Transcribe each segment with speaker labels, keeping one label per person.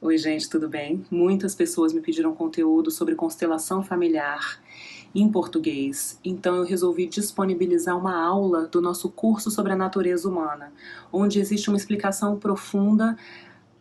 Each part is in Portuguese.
Speaker 1: Oi, gente, tudo bem? Muitas pessoas me pediram conteúdo sobre constelação familiar em português, então eu resolvi disponibilizar uma aula do nosso curso sobre a natureza humana, onde existe uma explicação profunda,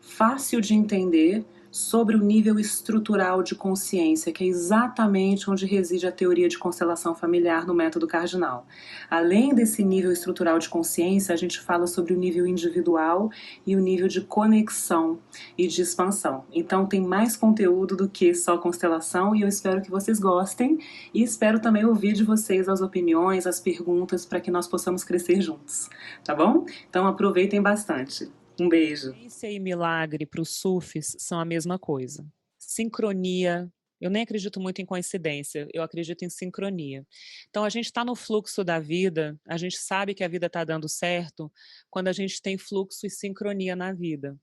Speaker 1: fácil de entender, sobre o nível estrutural de consciência, que é exatamente onde reside a teoria de constelação familiar no método cardinal. Além desse nível estrutural de consciência, a gente fala sobre o nível individual e o nível de conexão e de expansão. Então tem mais conteúdo do que só constelação e eu espero que vocês gostem e espero também ouvir de vocês as opiniões, as perguntas para que nós possamos crescer juntos, tá bom? Então aproveitem bastante. Um beijo.
Speaker 2: Coincidência e milagre para os sufis são a mesma coisa. Sincronia. Eu nem acredito muito em coincidência, eu acredito em sincronia. Então, a gente está no fluxo da vida, a gente sabe que a vida está dando certo quando a gente tem fluxo e sincronia na vida.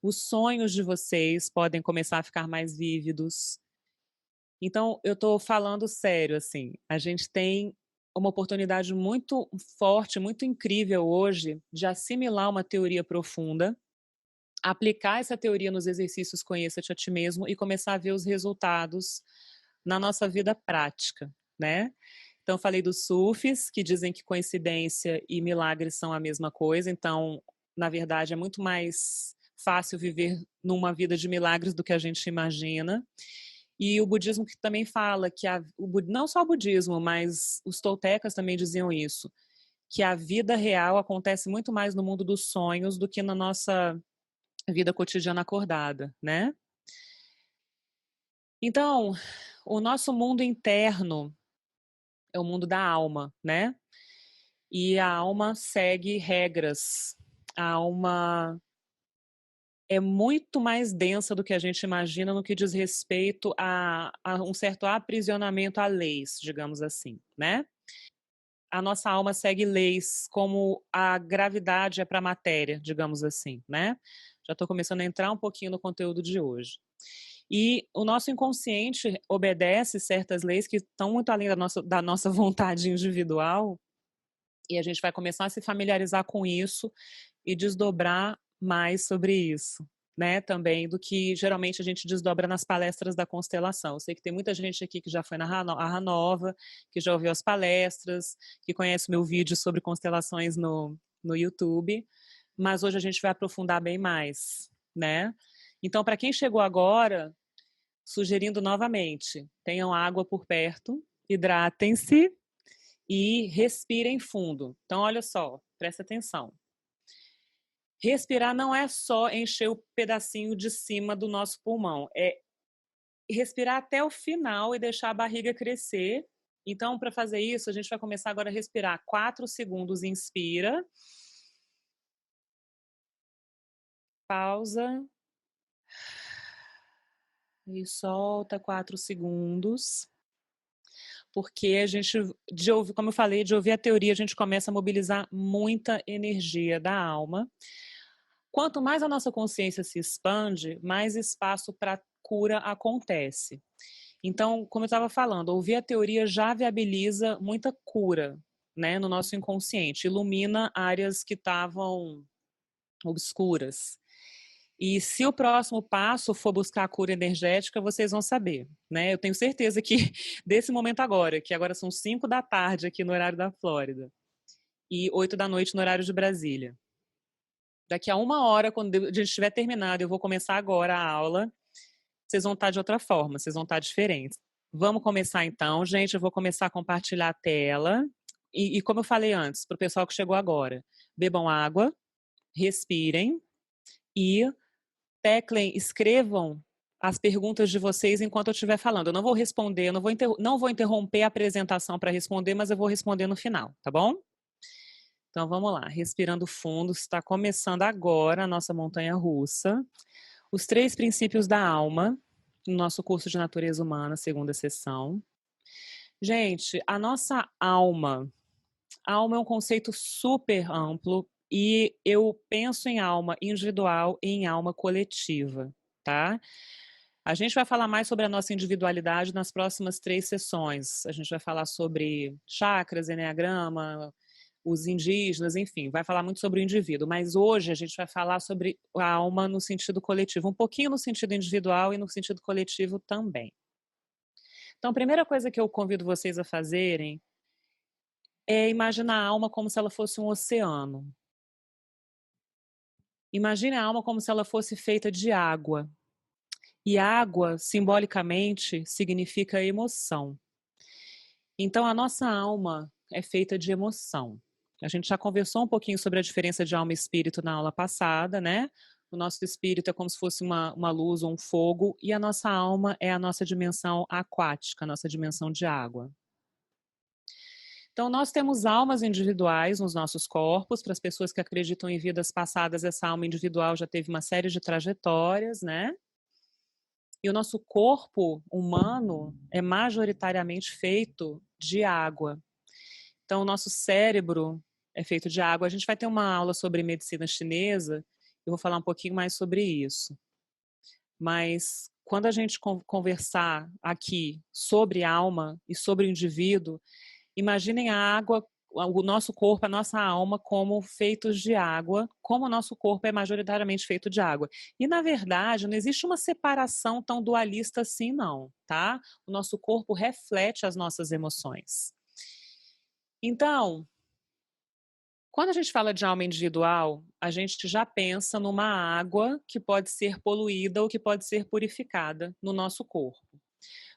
Speaker 2: Os sonhos de vocês podem começar a ficar mais vívidos. Então, eu estou falando sério, assim, a gente tem uma oportunidade muito forte, muito incrível hoje de assimilar uma teoria profunda, aplicar essa teoria nos exercícios Conheça-te a ti mesmo e começar a ver os resultados na nossa vida prática, né? Então, falei dos sufis, que dizem que coincidência e milagres são a mesma coisa, então, na verdade, é muito mais fácil viver numa vida de milagres do que a gente imagina. E o budismo que também fala que não só o budismo, mas os toltecas também diziam isso, que a vida real acontece muito mais no mundo dos sonhos do que na nossa vida cotidiana acordada, né? Então, o nosso mundo interno é o mundo da alma, né? E a alma segue regras. A alma é muito mais densa do que a gente imagina no que diz respeito a um certo aprisionamento a leis, digamos assim, né? A nossa alma segue leis como a gravidade é para a matéria, digamos assim, né? Já estou começando a entrar um pouquinho no conteúdo de hoje. E o nosso inconsciente obedece certas leis que estão muito além da nossa vontade individual, e a gente vai começar a se familiarizar com isso e desdobrar mais sobre isso, né? Também do que geralmente a gente desdobra nas palestras da constelação. Eu sei que tem muita gente aqui que já foi na Ranova, que já ouviu as palestras, que conhece o meu vídeo sobre constelações no YouTube, mas hoje a gente vai aprofundar bem mais, né? Então, para quem chegou agora, sugerindo novamente, tenham água por perto, hidratem-se e respirem fundo. Então, olha só, presta atenção. Respirar não é só encher o pedacinho de cima do nosso pulmão, é respirar até o final e deixar a barriga crescer. Então, para fazer isso, a gente vai começar agora a respirar 4 segundos, inspira, pausa e solta 4 segundos. Porque a gente, como eu falei, de ouvir a teoria, a gente começa a mobilizar muita energia da alma. Quanto mais a nossa consciência se expande, mais espaço para cura acontece. Então, como eu estava falando, ouvir a teoria já viabiliza muita cura, né, no nosso inconsciente, ilumina áreas que estavam obscuras. E se o próximo passo for buscar a cura energética, vocês vão saber, né? Eu tenho certeza que desse momento agora, que agora são 5 da tarde aqui no horário da Flórida e 8 da noite no horário de Brasília. Daqui a 1 hora, quando a gente tiver terminado, eu vou começar agora a aula, vocês vão estar de outra forma, vocês vão estar diferentes. Vamos começar então, gente, eu vou começar a compartilhar a tela. E como eu falei antes, para o pessoal que chegou agora, bebam água, respirem e teclem, escrevam as perguntas de vocês enquanto eu estiver falando. Eu não vou responder, eu não vou interromper a apresentação para responder, mas eu vou responder no final, tá bom? Então vamos lá, respirando fundo, está começando agora a nossa montanha russa. Os 3 princípios da alma, no nosso curso de natureza humana, segunda sessão. Gente, a nossa alma é um conceito super amplo e eu penso em alma individual e em alma coletiva, tá? A gente vai falar mais sobre a nossa individualidade nas próximas 3 sessões. A gente vai falar sobre chakras, enneagrama, os indígenas, enfim, vai falar muito sobre o indivíduo, mas hoje a gente vai falar sobre a alma no sentido coletivo, um pouquinho no sentido individual e no sentido coletivo também. Então, a primeira coisa que eu convido vocês a fazerem é imaginar a alma como se ela fosse um oceano. Imagine a alma como se ela fosse feita de água. E água, simbolicamente, significa emoção. Então, a nossa alma é feita de emoção. A gente já conversou um pouquinho sobre a diferença de alma e espírito na aula passada, né? O nosso espírito é como se fosse uma luz ou um fogo, e a nossa alma é a nossa dimensão aquática, a nossa dimensão de água. Então, nós temos almas individuais nos nossos corpos. Para as pessoas que acreditam em vidas passadas, essa alma individual já teve uma série de trajetórias, né? E o nosso corpo humano é majoritariamente feito de água. Então, o nosso cérebro é feito de água. A gente vai ter uma aula sobre medicina chinesa, eu vou falar um pouquinho mais sobre isso. Mas quando a gente conversar aqui sobre alma e sobre o indivíduo, imaginem a água, o nosso corpo, a nossa alma como feitos de água, como o nosso corpo é majoritariamente feito de água. E, na verdade, não existe uma separação tão dualista assim, não, tá? O nosso corpo reflete as nossas emoções. Então, quando a gente fala de alma individual, a gente já pensa numa água que pode ser poluída ou que pode ser purificada no nosso corpo.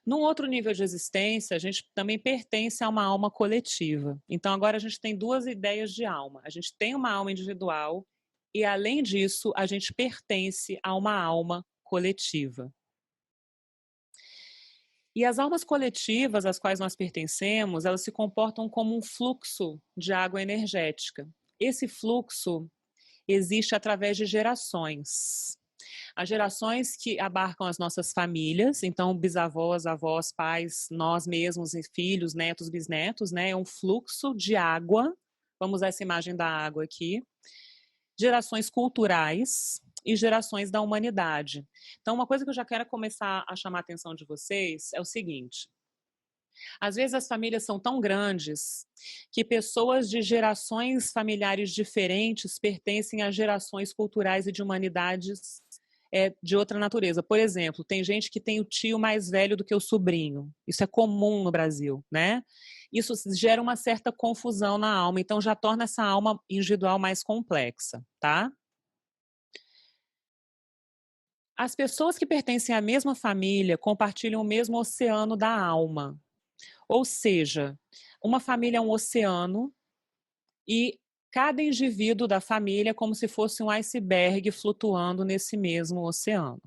Speaker 2: Num outro nível de existência, a gente também pertence a uma alma coletiva. Então, agora a gente tem duas ideias de alma. A gente tem uma alma individual e, além disso, a gente pertence a uma alma coletiva. E as almas coletivas às quais nós pertencemos, elas se comportam como um fluxo de água energética. Esse fluxo existe através de gerações. As gerações que abarcam as nossas famílias, então bisavós, avós, pais, nós mesmos, filhos, netos, bisnetos, né? É um fluxo de água. Vamos usar essa imagem da água aqui. Gerações culturais e gerações da humanidade. Então, uma coisa que eu já quero começar a chamar a atenção de vocês é o seguinte: às vezes as famílias são tão grandes que pessoas de gerações familiares diferentes pertencem a gerações culturais e de humanidades de outra natureza. Por exemplo, tem gente que tem o tio mais velho do que o sobrinho. Isso é comum no Brasil, né? Isso gera uma certa confusão na alma, então já torna essa alma individual mais complexa, tá? As pessoas que pertencem à mesma família compartilham o mesmo oceano da alma. Ou seja, uma família é um oceano e cada indivíduo da família é como se fosse um iceberg flutuando nesse mesmo oceano.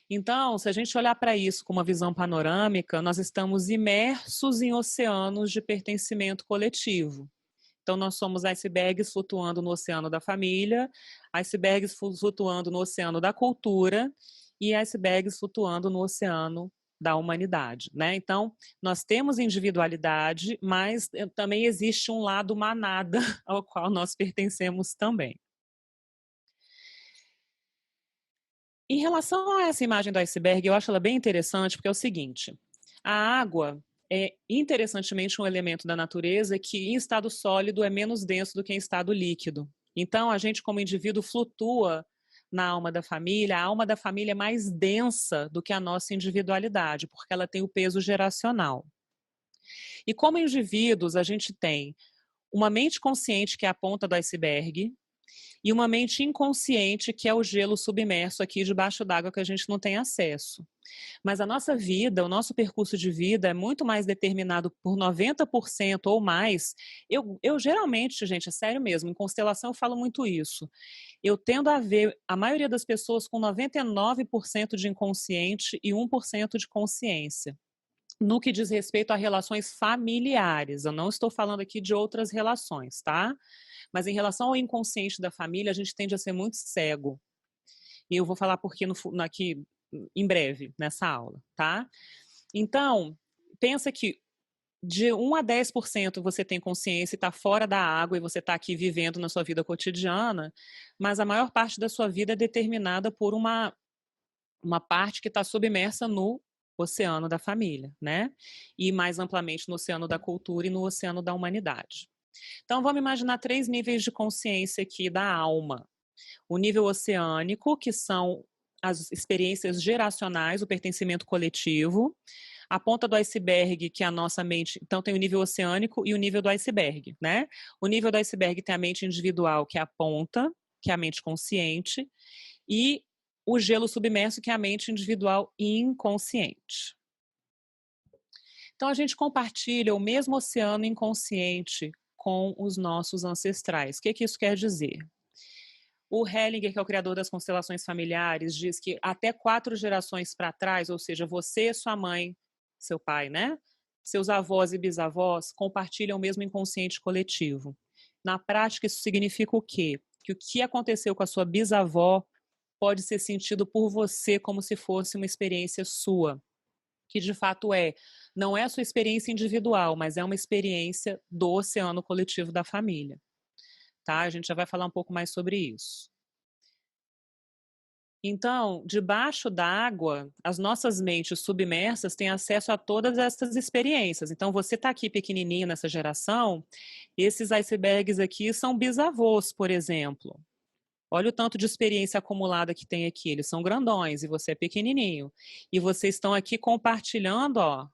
Speaker 2: Então, se a gente olhar para isso com uma visão panorâmica, nós estamos imersos em oceanos de pertencimento coletivo. Então, nós somos icebergs flutuando no oceano da família, icebergs flutuando no oceano da cultura e icebergs flutuando no oceano da humanidade, né? Então, nós temos individualidade, mas também existe um lado manada ao qual nós pertencemos também. Em relação a essa imagem do iceberg, eu acho ela bem interessante, porque é o seguinte: a água é, interessantemente, um elemento da natureza que, em estado sólido, é menos denso do que em estado líquido. Então, a gente, como indivíduo, flutua na alma da família. A alma da família é mais densa do que a nossa individualidade, porque ela tem o peso geracional. E como indivíduos, a gente tem uma mente consciente, que é a ponta do iceberg, e uma mente inconsciente, que é o gelo submerso aqui debaixo d'água que a gente não tem acesso. Mas a nossa vida, o nosso percurso de vida é muito mais determinado por 90% ou mais. Eu geralmente, gente, é sério mesmo, em constelação eu falo muito isso. Eu tendo a ver a maioria das pessoas com 99% de inconsciente e 1% de consciência. No que diz respeito a relações familiares, eu não estou falando aqui de outras relações, tá? Mas em relação ao inconsciente da família, a gente tende a ser muito cego. E eu vou falar por que aqui em breve, nessa aula, tá? Então, pensa que de 1 a 10% você tem consciência e está fora da água e você está aqui vivendo na sua vida cotidiana, mas a maior parte da sua vida é determinada por uma parte que está submersa no oceano da família, né? E mais amplamente no oceano da cultura e no oceano da humanidade. Então vamos imaginar 3 níveis de consciência aqui da alma. O nível oceânico, que são as experiências geracionais, o pertencimento coletivo. A ponta do iceberg, que é a nossa mente, então tem o nível oceânico e o nível do iceberg, né? O nível do iceberg tem a mente individual, que é a ponta, que é a mente consciente, e o gelo submerso, que é a mente individual inconsciente. Então a gente compartilha o mesmo oceano inconsciente com os nossos ancestrais. O que isso quer dizer? O Hellinger, que é o criador das constelações familiares, diz que até 4 gerações para trás, ou seja, você, sua mãe, seu pai, né? Seus avós e bisavós compartilham o mesmo inconsciente coletivo. Na prática, isso significa o quê? Que o que aconteceu com a sua bisavó pode ser sentido por você como se fosse uma experiência sua, que de fato é. Não é a sua experiência individual, mas é uma experiência do oceano coletivo da família. Tá? A gente já vai falar um pouco mais sobre isso. Então, debaixo d'água, as nossas mentes submersas têm acesso a todas essas experiências. Então, você está aqui pequenininho nessa geração, esses icebergs aqui são bisavôs, por exemplo. Olha o tanto de experiência acumulada que tem aqui. Eles são grandões e você é pequenininho. E vocês estão aqui compartilhando, ó.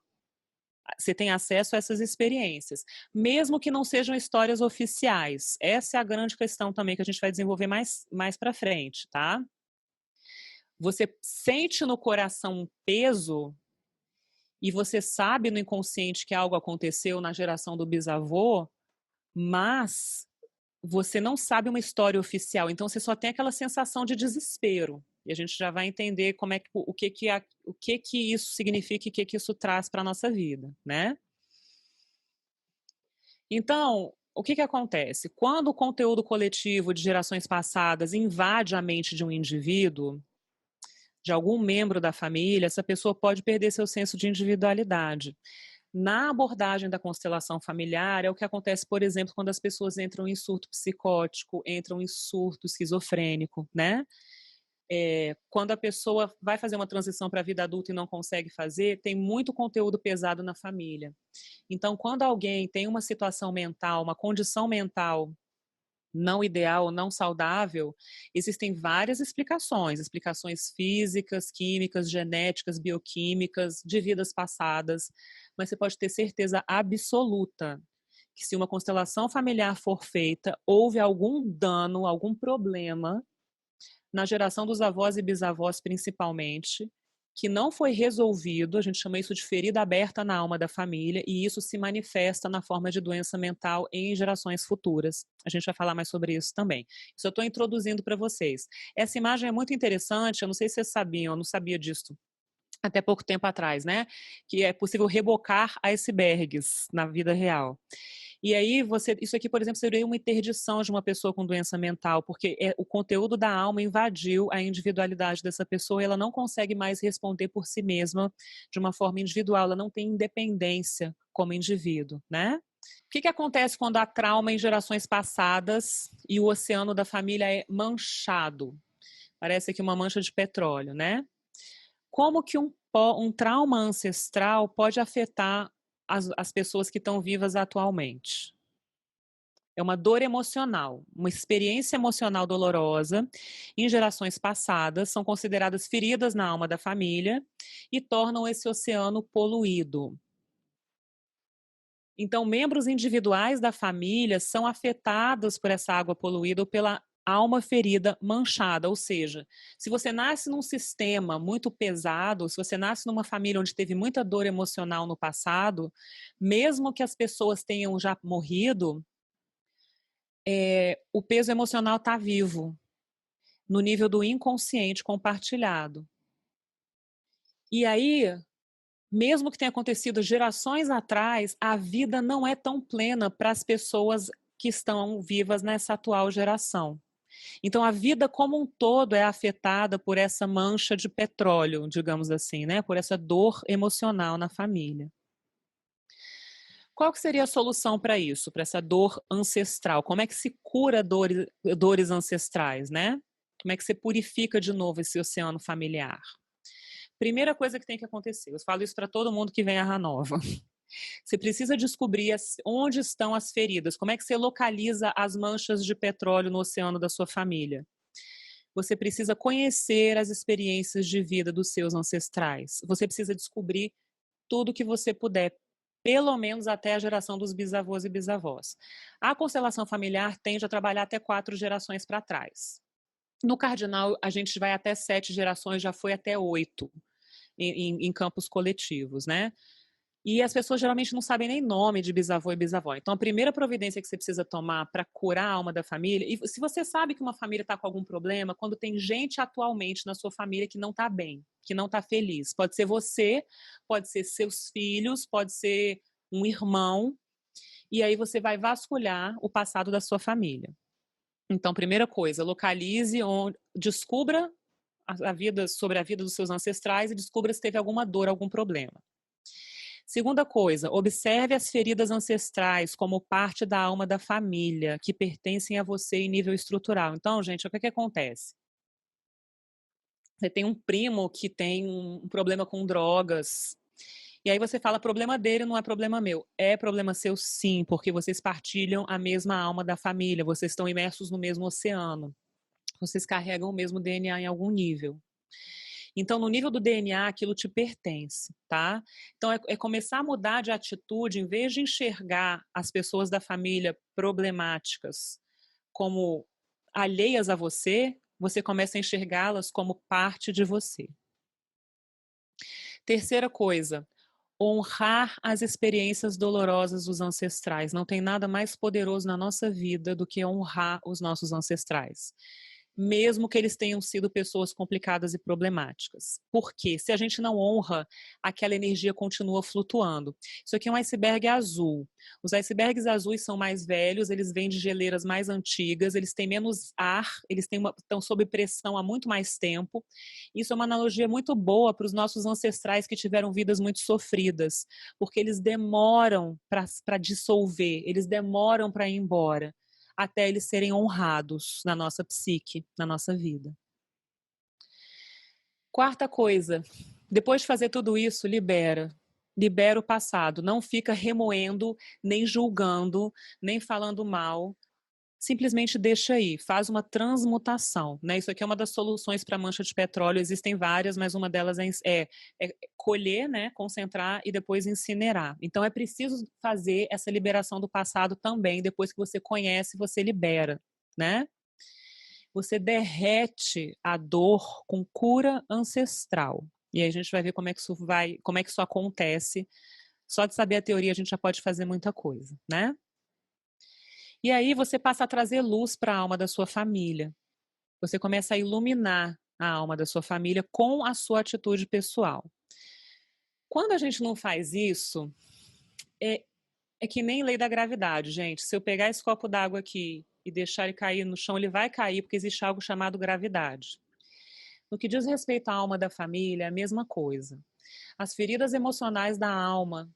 Speaker 2: Você tem acesso a essas experiências, mesmo que não sejam histórias oficiais. Essa é a grande questão também que a gente vai desenvolver mais para frente, tá? Você sente no coração um peso e você sabe no inconsciente que algo aconteceu na geração do bisavô, mas você não sabe uma história oficial, então você só tem aquela sensação de desespero. E a gente já vai entender como é que, o que isso significa e o que isso traz para a nossa vida, né? Então, o que acontece? Quando o conteúdo coletivo de gerações passadas invade a mente de um indivíduo, de algum membro da família, essa pessoa pode perder seu senso de individualidade. Na abordagem da constelação familiar, é o que acontece, por exemplo, quando as pessoas entram em surto psicótico, entram em surto esquizofrênico, né? Quando a pessoa vai fazer uma transição para a vida adulta e não consegue fazer, tem muito conteúdo pesado na família. Então, quando alguém tem uma situação mental, uma condição mental não ideal, não saudável, existem várias explicações físicas, químicas, genéticas, bioquímicas, de vidas passadas, mas você pode ter certeza absoluta que se uma constelação familiar for feita, houve algum dano, algum problema na geração dos avós e bisavós principalmente, que não foi resolvido, a gente chama isso de ferida aberta na alma da família, e isso se manifesta na forma de doença mental em gerações futuras. A gente vai falar mais sobre isso também. Isso eu estou introduzindo para vocês. Essa imagem é muito interessante, eu não sei se vocês sabiam, eu não sabia disso até pouco tempo atrás, né? Que é possível rebocar icebergs na vida real. E aí, isso aqui, por exemplo, seria uma interdição de uma pessoa com doença mental, porque o conteúdo da alma invadiu a individualidade dessa pessoa e ela não consegue mais responder por si mesma de uma forma individual, ela não tem independência como indivíduo, né? O que acontece quando há trauma em gerações passadas e o oceano da família é manchado? Parece aqui uma mancha de petróleo, né? Como que um trauma ancestral pode afetar as pessoas que estão vivas atualmente? É uma dor emocional, uma experiência emocional dolorosa em gerações passadas, são consideradas feridas na alma da família e tornam esse oceano poluído. Então, membros individuais da família são afetados por essa água poluída ou pela alma ferida manchada, ou seja, se você nasce num sistema muito pesado, se você nasce numa família onde teve muita dor emocional no passado, mesmo que as pessoas tenham já morrido, o peso emocional está vivo, no nível do inconsciente compartilhado. E aí, mesmo que tenha acontecido gerações atrás, a vida não é tão plena para as pessoas que estão vivas nessa atual geração. Então, a vida como um todo é afetada por essa mancha de petróleo, digamos assim, né? Por essa dor emocional na família. Qual que seria a solução para isso, para essa dor ancestral? Como é que se cura dores ancestrais, né? Como é que você purifica de novo esse oceano familiar? Primeira coisa que tem que acontecer, eu falo isso para todo mundo que vem a Ranova. Você precisa descobrir onde estão as feridas, como é que você localiza as manchas de petróleo no oceano da sua família. Você precisa conhecer as experiências de vida dos seus ancestrais. Você precisa descobrir tudo que você puder, pelo menos até a geração dos bisavós e bisavós. A constelação familiar tende a trabalhar até 4 gerações para trás. No cardinal, a gente vai até 7 gerações, já foi até 8 em campos coletivos, né? E as pessoas geralmente não sabem nem nome de bisavô e bisavó. Então, a primeira providência que você precisa tomar para curar a alma da família, e se você sabe que uma família está com algum problema, quando tem gente atualmente na sua família que não está bem, que não está feliz, pode ser você, pode ser seus filhos, pode ser um irmão, e aí você vai vasculhar o passado da sua família. Então, primeira coisa, localize, descubra sobre a vida dos seus ancestrais e descubra se teve alguma dor, algum problema. Segunda coisa, observe as feridas ancestrais como parte da alma da família, que pertencem a você em nível estrutural. Então, gente, o que acontece? Você tem um primo que tem um problema com drogas, e aí você fala, problema dele não é problema meu. É problema seu sim, porque vocês partilham a mesma alma da família, vocês estão imersos no mesmo oceano, vocês carregam o mesmo DNA em algum nível. Então, no nível do DNA, aquilo te pertence, tá? Então, é começar a mudar de atitude, em vez de enxergar as pessoas da família problemáticas como alheias a você, você começa a enxergá-las como parte de você. Terceira coisa, honrar as experiências dolorosas dos ancestrais. Não tem nada mais poderoso na nossa vida do que honrar os nossos ancestrais, mesmo que eles tenham sido pessoas complicadas e problemáticas. Porque se a gente não honra, aquela energia continua flutuando. Isso aqui é um iceberg azul. Os icebergs azuis são mais velhos, eles vêm de geleiras mais antigas, eles têm menos ar, estão sob pressão há muito mais tempo. Isso é uma analogia muito boa para os nossos ancestrais que tiveram vidas muito sofridas, porque eles demoram para dissolver, eles demoram para ir embora, até eles serem honrados na nossa psique, na nossa vida. Quarta coisa, depois de fazer tudo isso, libera. Libera o passado, não fica remoendo, nem julgando, nem falando mal. Simplesmente deixa aí, faz uma transmutação, né? Isso aqui é uma das soluções para mancha de petróleo, existem várias, mas uma delas é colher, né, concentrar e depois incinerar. Então é preciso fazer essa liberação do passado também, depois que você conhece, você libera, né? Você derrete a dor com cura ancestral. E aí a gente vai ver como é que isso acontece. Só de saber a teoria a gente já pode fazer muita coisa, né? E aí você passa a trazer luz para a alma da sua família. Você começa a iluminar a alma da sua família com a sua atitude pessoal. Quando a gente não faz isso, é que nem lei da gravidade, gente. Se eu pegar esse copo d'água aqui e deixar ele cair no chão, ele vai cair porque existe algo chamado gravidade. No que diz respeito à alma da família, é a mesma coisa. As feridas emocionais da alma,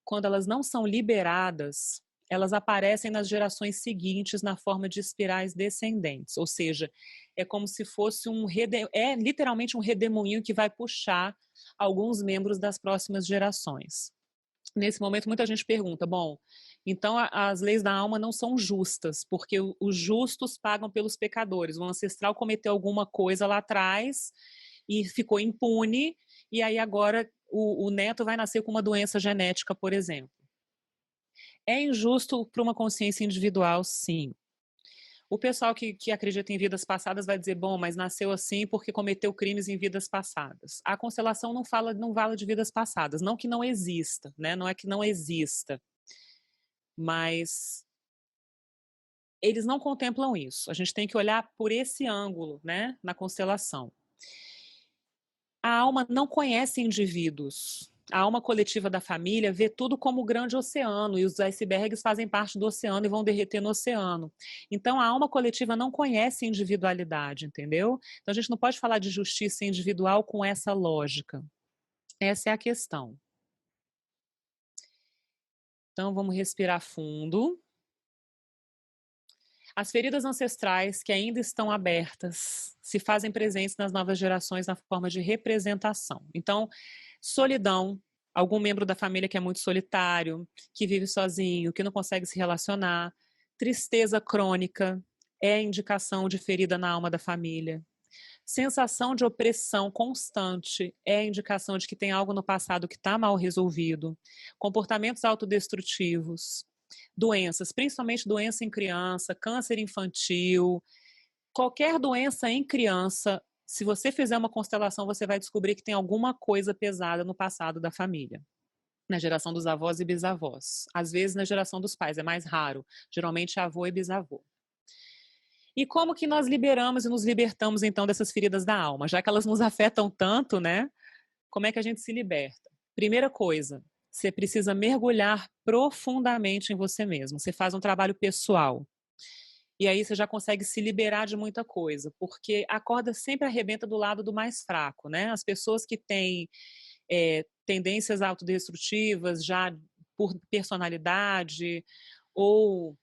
Speaker 2: quando elas não são liberadas, elas aparecem nas gerações seguintes na forma de espirais descendentes, ou seja, é como se fosse literalmente um redemoinho que vai puxar alguns membros das próximas gerações. Nesse momento, muita gente pergunta, bom, então as leis da alma não são justas, porque os justos pagam pelos pecadores. O ancestral cometeu alguma coisa lá atrás e ficou impune, e aí agora o neto vai nascer com uma doença genética, por exemplo. É injusto para uma consciência individual, sim. O pessoal que acredita em vidas passadas vai dizer, bom, mas nasceu assim porque cometeu crimes em vidas passadas. A constelação não fala de vidas passadas, não que não exista, né? Não é que não exista, mas eles não contemplam isso. A gente tem que olhar por esse ângulo, né, na constelação. A alma não conhece indivíduos. A alma coletiva da família vê tudo como o grande oceano, e os icebergs fazem parte do oceano e vão derreter no oceano. Então, a alma coletiva não conhece individualidade, entendeu? Então, a gente não pode falar de justiça individual com essa lógica. Essa é a questão. Então, vamos respirar fundo. As feridas ancestrais que ainda estão abertas se fazem presentes nas novas gerações na forma de representação. Então, solidão, algum membro da família que é muito solitário, que vive sozinho, que não consegue se relacionar, tristeza crônica é indicação de ferida na alma da família. Sensação de opressão constante é indicação de que tem algo no passado que está mal resolvido. Comportamentos autodestrutivos, doenças, principalmente doença em criança, câncer infantil, qualquer doença em criança, se você fizer uma constelação, você vai descobrir que tem alguma coisa pesada no passado da família. Na geração dos avós e bisavós. Às vezes na geração dos pais, é mais raro. Geralmente é avô e bisavô. E como que nós liberamos e nos libertamos então dessas feridas da alma? Já que elas nos afetam tanto, né? Como é que a gente se liberta? Primeira coisa, você precisa mergulhar profundamente em você mesmo. Você faz um trabalho pessoal. E aí você já consegue se liberar de muita coisa, porque a corda sempre arrebenta do lado do mais fraco, né? As pessoas que têm tendências autodestrutivas já por personalidade, ou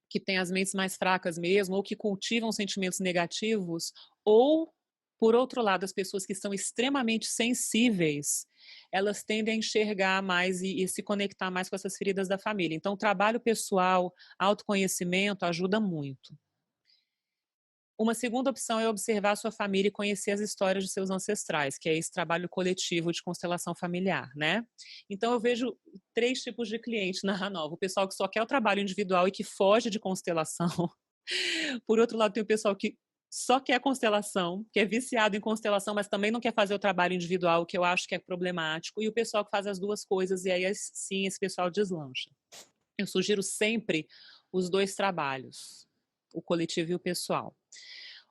Speaker 2: que têm as mentes mais fracas mesmo, ou que cultivam sentimentos negativos, ou, por outro lado, as pessoas que são extremamente sensíveis, elas tendem a enxergar mais e se conectar mais com essas feridas da família. Então, o trabalho pessoal, autoconhecimento ajuda muito. Uma segunda opção é observar a sua família e conhecer as histórias de seus ancestrais, que é esse trabalho coletivo de constelação familiar, né? Então eu vejo 3 tipos de cliente na Ranova. O pessoal que só quer o trabalho individual e que foge de constelação. Por outro lado, tem o pessoal que só quer constelação, que é viciado em constelação, mas também não quer fazer o trabalho individual, que eu acho que é problemático. E o pessoal que faz as duas coisas, e aí sim esse pessoal deslancha. Eu sugiro sempre os 2 trabalhos, o coletivo e o pessoal.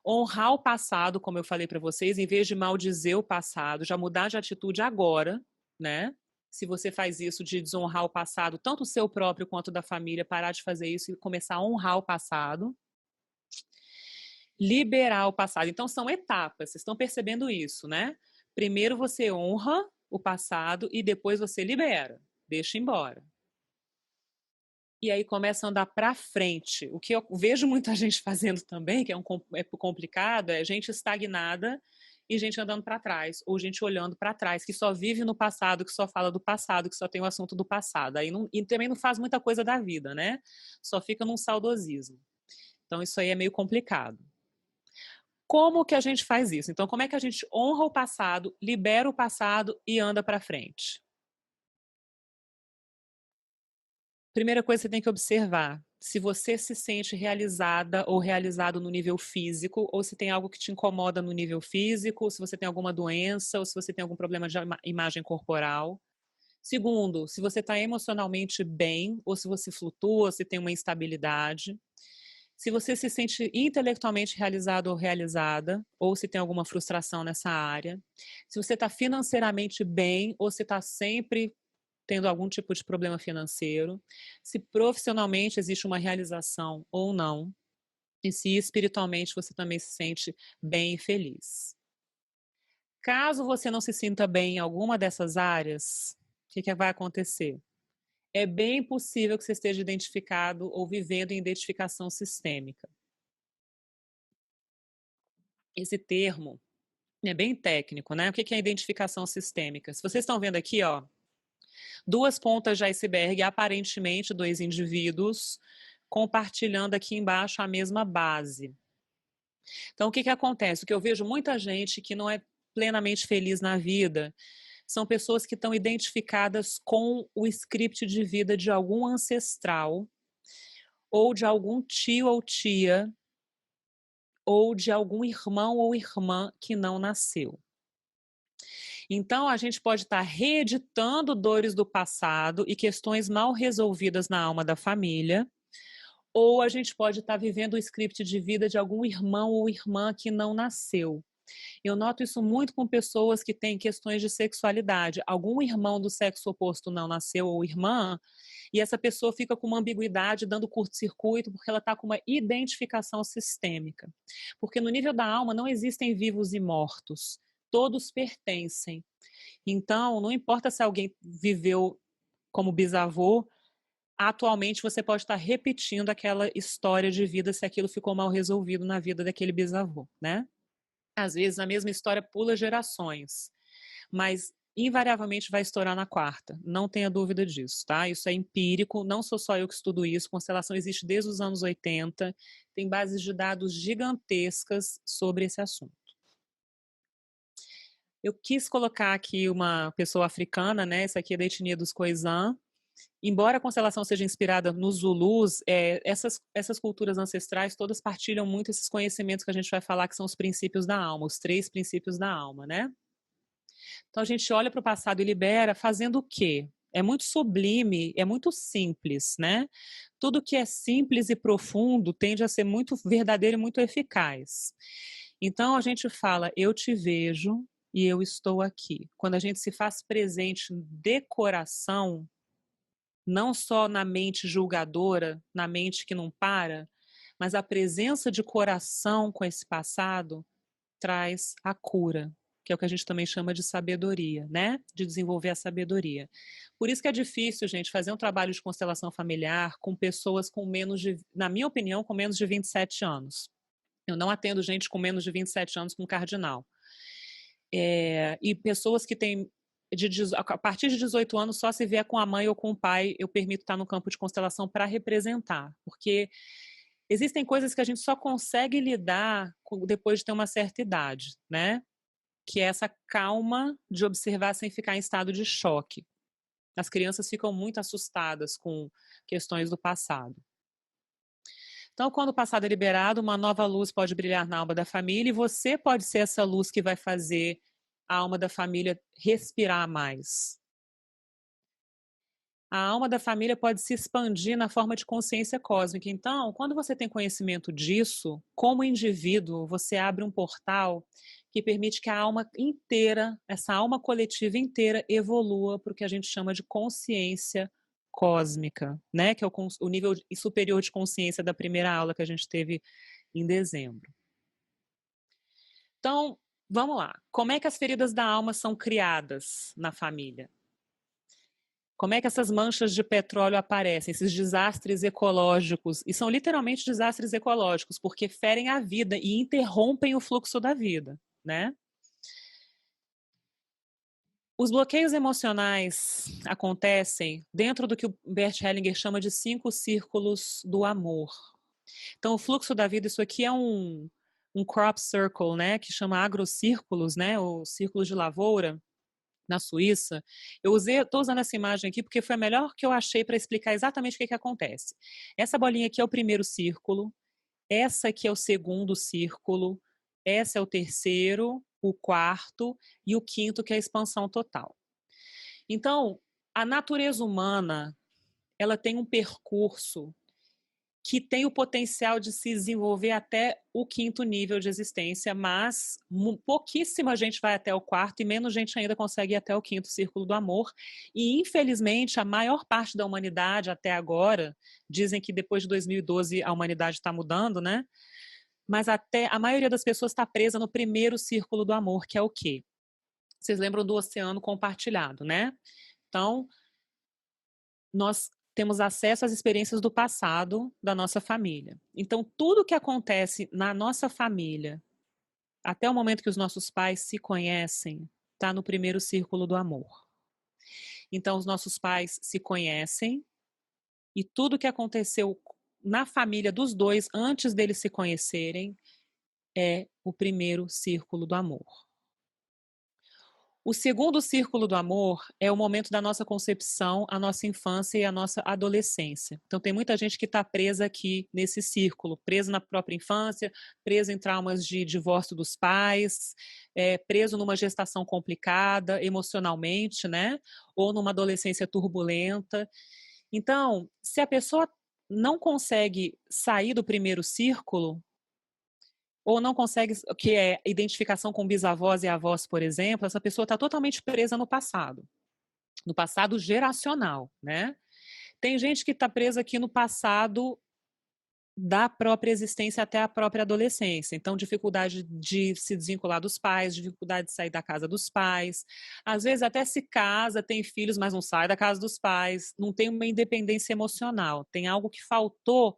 Speaker 2: Honrar o passado, como eu falei para vocês, em vez de maldizer o passado, já mudar de atitude agora, né? Se você faz isso de desonrar o passado, tanto o seu próprio quanto da família, parar de fazer isso e começar a honrar o passado. Liberar o passado. Então, são etapas, vocês estão percebendo isso, né? Primeiro você honra o passado e depois você libera, deixa embora. E aí começa a andar para frente. O que eu vejo muita gente fazendo também, que é complicado, é gente estagnada e gente andando para trás, ou gente olhando para trás, que só vive no passado, que só fala do passado, que só tem o assunto do passado. Aí não, e também não faz muita coisa da vida, né? Só fica num saudosismo. Então isso aí é meio complicado. Como que a gente faz isso? Então, como é que a gente honra o passado, libera o passado e anda para frente? Primeira coisa que você tem que observar, se você se sente realizada ou realizado no nível físico, ou se tem algo que te incomoda no nível físico, se você tem alguma doença, ou se você tem algum problema de imagem corporal. Segundo, se você está emocionalmente bem, ou se você flutua, se tem uma instabilidade. Se você se sente intelectualmente realizado ou realizada, ou se tem alguma frustração nessa área. Se você está financeiramente bem, ou se está sempre tendo algum tipo de problema financeiro, se profissionalmente existe uma realização ou não, e se espiritualmente você também se sente bem e feliz. Caso você não se sinta bem em alguma dessas áreas, o que vai acontecer? É bem possível que você esteja identificado ou vivendo em identificação sistêmica. Esse termo é bem técnico, né? O que é identificação sistêmica? Se vocês estão vendo aqui, ó, 2 pontas de iceberg, aparentemente 2 indivíduos, compartilhando aqui embaixo a mesma base. Então, o que acontece? O que eu vejo muita gente que não é plenamente feliz na vida são pessoas que estão identificadas com o script de vida de algum ancestral, ou de algum tio ou tia, ou de algum irmão ou irmã que não nasceu. Então, a gente pode estar reeditando dores do passado e questões mal resolvidas na alma da família, ou a gente pode estar vivendo o script de vida de algum irmão ou irmã que não nasceu. Eu noto isso muito com pessoas que têm questões de sexualidade. Algum irmão do sexo oposto não nasceu ou irmã, e essa pessoa fica com uma ambiguidade, dando curto-circuito, porque ela está com uma identificação sistêmica. Porque no nível da alma não existem vivos e mortos. Todos pertencem. Então, não importa se alguém viveu como bisavô atualmente você pode estar repetindo aquela história de vida se aquilo ficou mal resolvido na vida daquele bisavô, né? Às vezes a mesma história pula gerações, mas invariavelmente vai estourar na quarta, não tenha dúvida disso, tá? Isso é empírico, não sou só eu que estudo isso, constelação existe desde os anos 80, tem bases de dados gigantescas sobre esse assunto. Eu quis colocar aqui uma pessoa africana, né? Essa aqui é da etnia dos Khoisan. Embora a constelação seja inspirada nos Zulus, essas culturas ancestrais todas partilham muito esses conhecimentos que a gente vai falar que são os princípios da alma, os 3 princípios da alma, né? Então a gente olha para o passado e libera fazendo o quê? É muito sublime, é muito simples, né? Tudo que é simples e profundo tende a ser muito verdadeiro e muito eficaz. Então a gente fala, eu te vejo e eu estou aqui. Quando a gente se faz presente de coração, não só na mente julgadora, na mente que não para, mas a presença de coração com esse passado traz a cura, que é o que a gente também chama de sabedoria, né? De desenvolver a sabedoria. Por isso que é difícil, gente, fazer um trabalho de constelação familiar com pessoas com menos de, na minha opinião, com menos de 27 anos. Eu não atendo gente com menos de 27 anos com cardinal. E pessoas que têm a partir de 18 anos só se vier com a mãe ou com o pai, eu permito estar no campo de constelação para representar, porque existem coisas que a gente só consegue lidar depois de ter uma certa idade, né? Que é essa calma de observar sem ficar em estado de choque. As crianças ficam muito assustadas com questões do passado. Então, quando o passado é liberado, uma nova luz pode brilhar na alma da família e você pode ser essa luz que vai fazer a alma da família respirar mais. A alma da família pode se expandir na forma de consciência cósmica. Então, quando você tem conhecimento disso, como indivíduo, você abre um portal que permite que a alma inteira, essa alma coletiva inteira, evolua para o que a gente chama de consciência cósmica, né? Que é o nível superior de consciência da primeira aula que a gente teve em dezembro. Então, vamos lá. Como é que as feridas da alma são criadas na família? Como é que essas manchas de petróleo aparecem, esses desastres ecológicos? E são literalmente desastres ecológicos, porque ferem a vida e interrompem o fluxo da vida, né? Os bloqueios emocionais acontecem dentro do que o Bert Hellinger chama de 5 círculos do amor. Então, o fluxo da vida, isso aqui é um crop circle, né? Que chama agrocírculos, né? O círculo de lavoura na Suíça. Estou usando essa imagem aqui porque foi a melhor que eu achei para explicar exatamente o que acontece. Essa bolinha aqui é o primeiro círculo, essa aqui é o segundo círculo, essa é o terceiro, o quarto e o quinto, que é a expansão total. Então, a natureza humana, ela tem um percurso que tem o potencial de se desenvolver até o 5º nível de existência, mas pouquíssima gente vai até o 4º e menos gente ainda consegue ir até o 5º círculo do amor. E, infelizmente, a maior parte da humanidade até agora, dizem que depois de 2012 a humanidade está mudando, né? Mas até a maioria das pessoas está presa no primeiro círculo do amor, que é o quê? Vocês lembram do oceano compartilhado, né? Então, nós temos acesso às experiências do passado da nossa família. Então, tudo que acontece na nossa família, até o momento que os nossos pais se conhecem, está no primeiro círculo do amor. Então, os nossos pais se conhecem e tudo que aconteceu na família dos dois antes deles se conhecerem é o primeiro círculo do amor. O segundo círculo do amor é o momento da nossa concepção, a nossa infância e a nossa adolescência. Então, tem muita gente que está presa aqui nesse círculo, presa na própria infância, presa em traumas de divórcio dos pais, preso numa gestação complicada emocionalmente, né? Ou numa adolescência turbulenta. Então, se a pessoa não consegue sair do primeiro círculo, ou não consegue, que é identificação com bisavós e avós, por exemplo, essa pessoa está totalmente presa no passado geracional, né? Tem gente que está presa aqui no passado da própria existência até a própria adolescência. Então, dificuldade de se desvincular dos pais, dificuldade de sair da casa dos pais. Às vezes até se casa, tem filhos, mas não sai da casa dos pais. Não tem uma independência emocional. Tem algo que faltou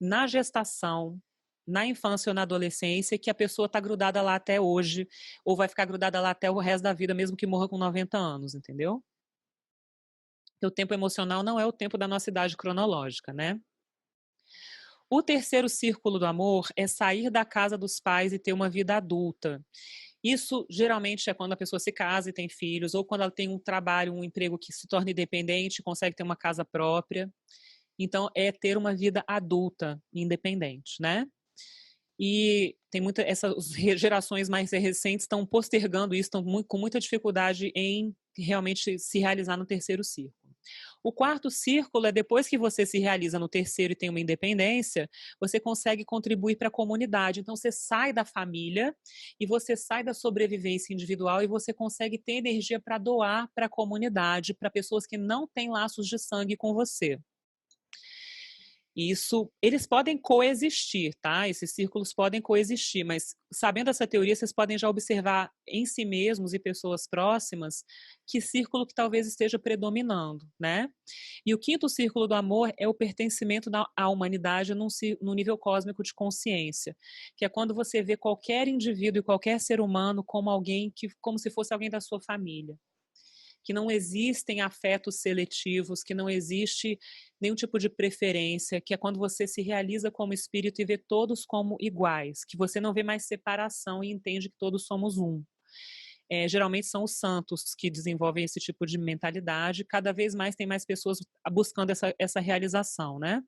Speaker 2: na gestação, na infância ou na adolescência, que a pessoa está grudada lá até hoje, ou vai ficar grudada lá até o resto da vida, mesmo que morra com 90 anos, entendeu? Porque o tempo emocional não é o tempo da nossa idade cronológica, né? O terceiro círculo do amor é sair da casa dos pais e ter uma vida adulta. Isso geralmente é quando a pessoa se casa e tem filhos, ou quando ela tem um trabalho, um emprego que se torna independente, consegue ter uma casa própria. Então, é ter uma vida adulta, independente, né? E tem muita, essas gerações mais recentes estão postergando isso, estão com muita dificuldade em realmente se realizar no terceiro círculo. O quarto círculo é depois que você se realiza no terceiro e tem uma independência, você consegue contribuir para a comunidade. Então, você sai da família e você sai da sobrevivência individual e você consegue ter energia para doar para a comunidade, para pessoas que não têm laços de sangue com você. Isso, eles podem coexistir, tá? Esses círculos podem coexistir, mas sabendo essa teoria, vocês podem já observar em si mesmos e pessoas próximas que círculo que talvez esteja predominando, né? E o quinto círculo do amor é o pertencimento à humanidade no nível cósmico de consciência, que é quando você vê qualquer indivíduo e qualquer ser humano como alguém que, como se fosse alguém da sua família, que não existem afetos seletivos, que não existe nenhum tipo de preferência, que é quando você se realiza como espírito e vê todos como iguais, que você não vê mais separação e entende que todos somos um. Geralmente são os santos que desenvolvem esse tipo de mentalidade, cada vez mais tem mais pessoas buscando essa realização, né?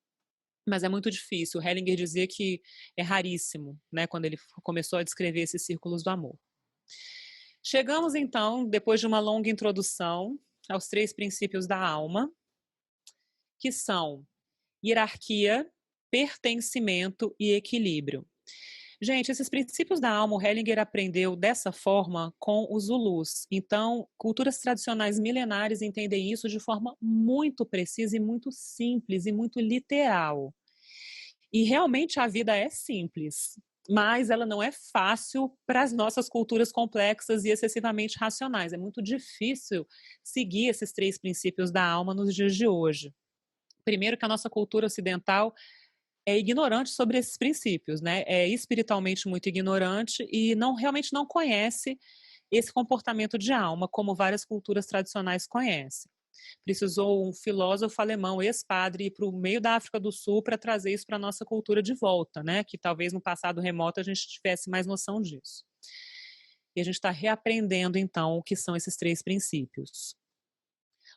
Speaker 2: Mas é muito difícil. O Hellinger dizia que é raríssimo, né, quando ele começou a descrever esses círculos do amor. Chegamos então, depois de uma longa introdução, aos 3 princípios da alma, que são hierarquia, pertencimento e equilíbrio. Gente, esses princípios da alma, o Hellinger aprendeu dessa forma com os Zulus. Então, culturas tradicionais milenares entendem isso de forma muito precisa e muito simples e muito literal. E realmente a vida é simples, mas ela não é fácil para as nossas culturas complexas e excessivamente racionais. É muito difícil seguir esses 3 princípios da alma nos dias de hoje. Primeiro que a nossa cultura ocidental é ignorante sobre esses princípios, né? É espiritualmente muito ignorante e realmente não conhece esse comportamento de alma, como várias culturas tradicionais conhecem. Precisou um filósofo alemão, ex-padre, ir para o meio da África do Sul para trazer isso para a nossa cultura de volta, né? Que talvez no passado remoto a gente tivesse mais noção disso. E a gente está reaprendendo, então, o que são esses 3 princípios.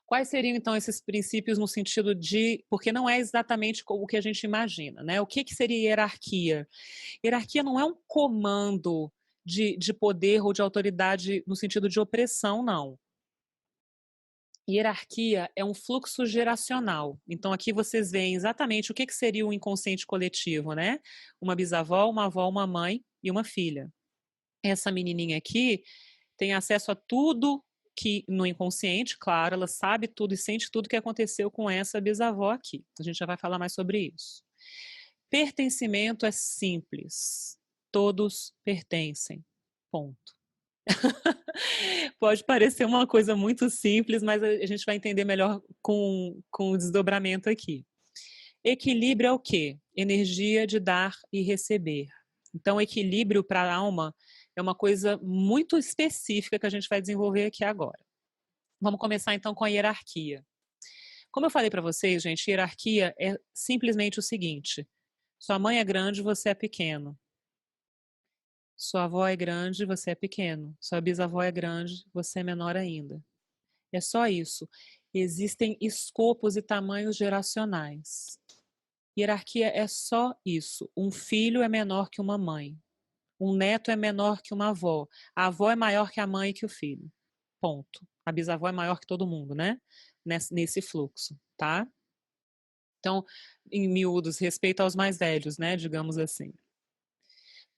Speaker 2: Quais seriam, então, esses princípios no sentido de... Porque não é exatamente o que a gente imagina, né? O que seria hierarquia? Hierarquia não é um comando de poder ou de autoridade no sentido de opressão, não. Hierarquia é um fluxo geracional. Então, aqui vocês veem exatamente o que seria o inconsciente coletivo, né? Uma bisavó, uma avó, uma mãe e uma filha. Essa menininha aqui tem acesso a tudo que no inconsciente, claro, ela sabe tudo e sente tudo que aconteceu com essa bisavó aqui. A gente já vai falar mais sobre isso. Pertencimento é simples. Todos pertencem. Ponto. Pode parecer uma coisa muito simples, mas a gente vai entender melhor com o desdobramento aqui. Equilíbrio é o quê? Energia de dar e receber. Então, equilíbrio para a alma é uma coisa muito específica que a gente vai desenvolver aqui agora. Vamos começar então com a hierarquia. Como eu falei para vocês, gente, hierarquia é simplesmente o seguinte: sua mãe é grande, você é pequeno. Sua avó é grande, você é pequeno. Sua bisavó é grande, você é menor ainda. É só isso. Existem escopos e tamanhos geracionais. Hierarquia é só isso. Um filho é menor que uma mãe. Um neto é menor que uma avó. A avó é maior que a mãe e que o filho. Ponto. A bisavó é maior que todo mundo, né? Nesse fluxo, tá? Então, em miúdos, respeito aos mais velhos, né? Digamos assim.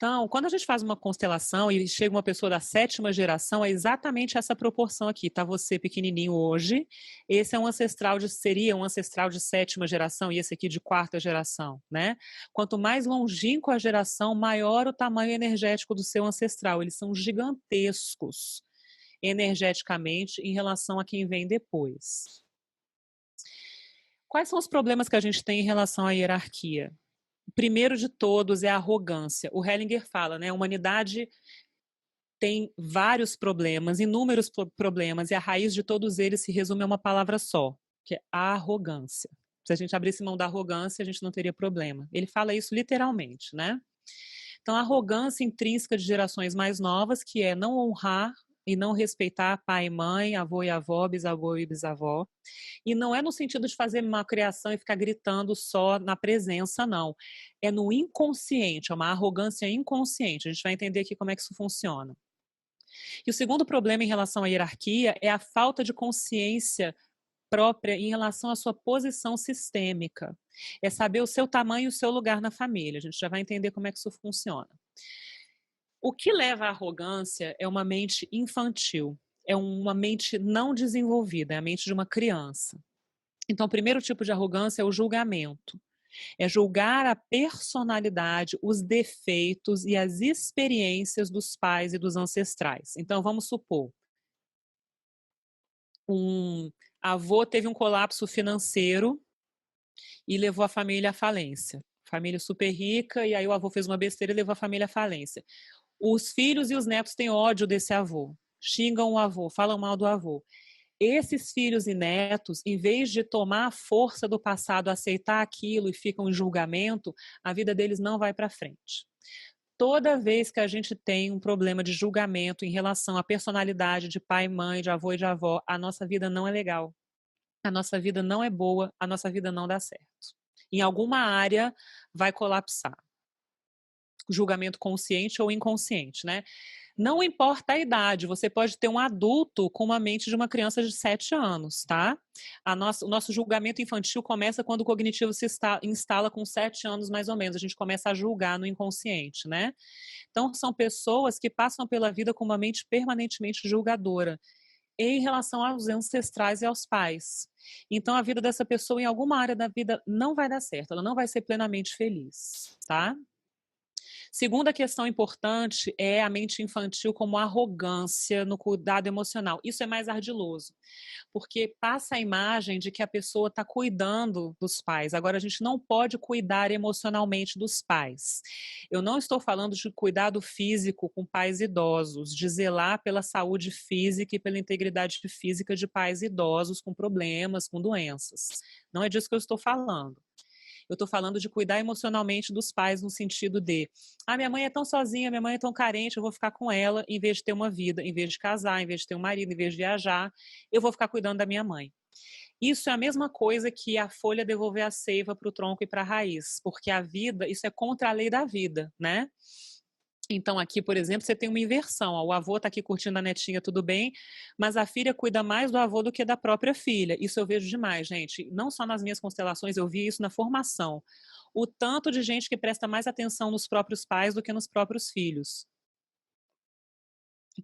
Speaker 2: Então, quando a gente faz uma constelação e chega uma pessoa da 7ª geração, é exatamente essa proporção aqui. Tá você pequenininho hoje, esse é um ancestral seria um ancestral de 7ª geração e esse aqui de 4ª geração, né? Quanto mais longínqua a geração, maior o tamanho energético do seu ancestral. Eles são gigantescos energeticamente em relação a quem vem depois. Quais são os problemas que a gente tem em relação à hierarquia? O primeiro de todos é a arrogância. O Hellinger fala, né? A humanidade tem vários problemas, inúmeros problemas, e a raiz de todos eles se resume a uma palavra só, que é a arrogância. Se a gente abrisse mão da arrogância, a gente não teria problema. Ele fala isso literalmente, né? Então, a arrogância intrínseca de gerações mais novas, que é não honrar e não respeitar pai e mãe, avô e avó, bisavô e bisavó. E não é no sentido de fazer uma criação e ficar gritando só na presença, não. É no inconsciente, é uma arrogância inconsciente. A gente vai entender aqui como é que isso funciona. E o segundo problema em relação à hierarquia é a falta de consciência própria em relação à sua posição sistêmica. É saber o seu tamanho e o seu lugar na família. A gente já vai entender como é que isso funciona. O que leva à arrogância é uma mente infantil, é uma mente não desenvolvida, é a mente de uma criança. Então, o primeiro tipo de arrogância é o julgamento. É julgar a personalidade, os defeitos e as experiências dos pais e dos ancestrais. Então, vamos supor, um avô teve um colapso financeiro e levou a família à falência. Família super rica, e aí o avô fez uma besteira e levou a família à falência. Os filhos e os netos têm ódio desse avô, xingam o avô, falam mal do avô. Esses filhos e netos, em vez de tomar a força do passado, aceitar aquilo e ficam em julgamento, a vida deles não vai para frente. Toda vez que a gente tem um problema de julgamento em relação à personalidade de pai, mãe, de avô e de avó, a nossa vida não é legal. A nossa vida não é boa, a nossa vida não dá certo. Em alguma área vai colapsar. Julgamento consciente ou inconsciente, né? Não importa a idade, você pode ter um adulto com uma mente de uma criança de 7 anos, tá? O nosso julgamento infantil começa quando o cognitivo se instala com 7 anos, mais ou menos. A gente começa a julgar no inconsciente, né? Então, são pessoas que passam pela vida com uma mente permanentemente julgadora em relação aos ancestrais e aos pais. Então, a vida dessa pessoa, em alguma área da vida, não vai dar certo, ela não vai ser plenamente feliz, tá? Segunda questão importante é a mente infantil como arrogância no cuidado emocional. Isso é mais ardiloso, porque passa a imagem de que a pessoa está cuidando dos pais. Agora, a gente não pode cuidar emocionalmente dos pais. Eu não estou falando de cuidado físico com pais idosos, de zelar pela saúde física e pela integridade física de pais idosos com problemas, com doenças. Não é disso que eu estou falando. Eu estou falando de cuidar emocionalmente dos pais no sentido de, minha mãe é tão sozinha, minha mãe é tão carente, eu vou ficar com ela em vez de ter uma vida, em vez de casar, em vez de ter um marido, em vez de viajar, eu vou ficar cuidando da minha mãe. Isso é a mesma coisa que a folha devolver a seiva para o tronco e para a raiz, porque a vida, isso é contra a lei da vida, né? Então, aqui, por exemplo, você tem uma inversão. O avô está aqui curtindo a netinha, tudo bem, mas a filha cuida mais do avô do que da própria filha. Isso eu vejo demais, gente. Não só nas minhas constelações, eu vi isso na formação. O tanto de gente que presta mais atenção nos próprios pais do que nos próprios filhos.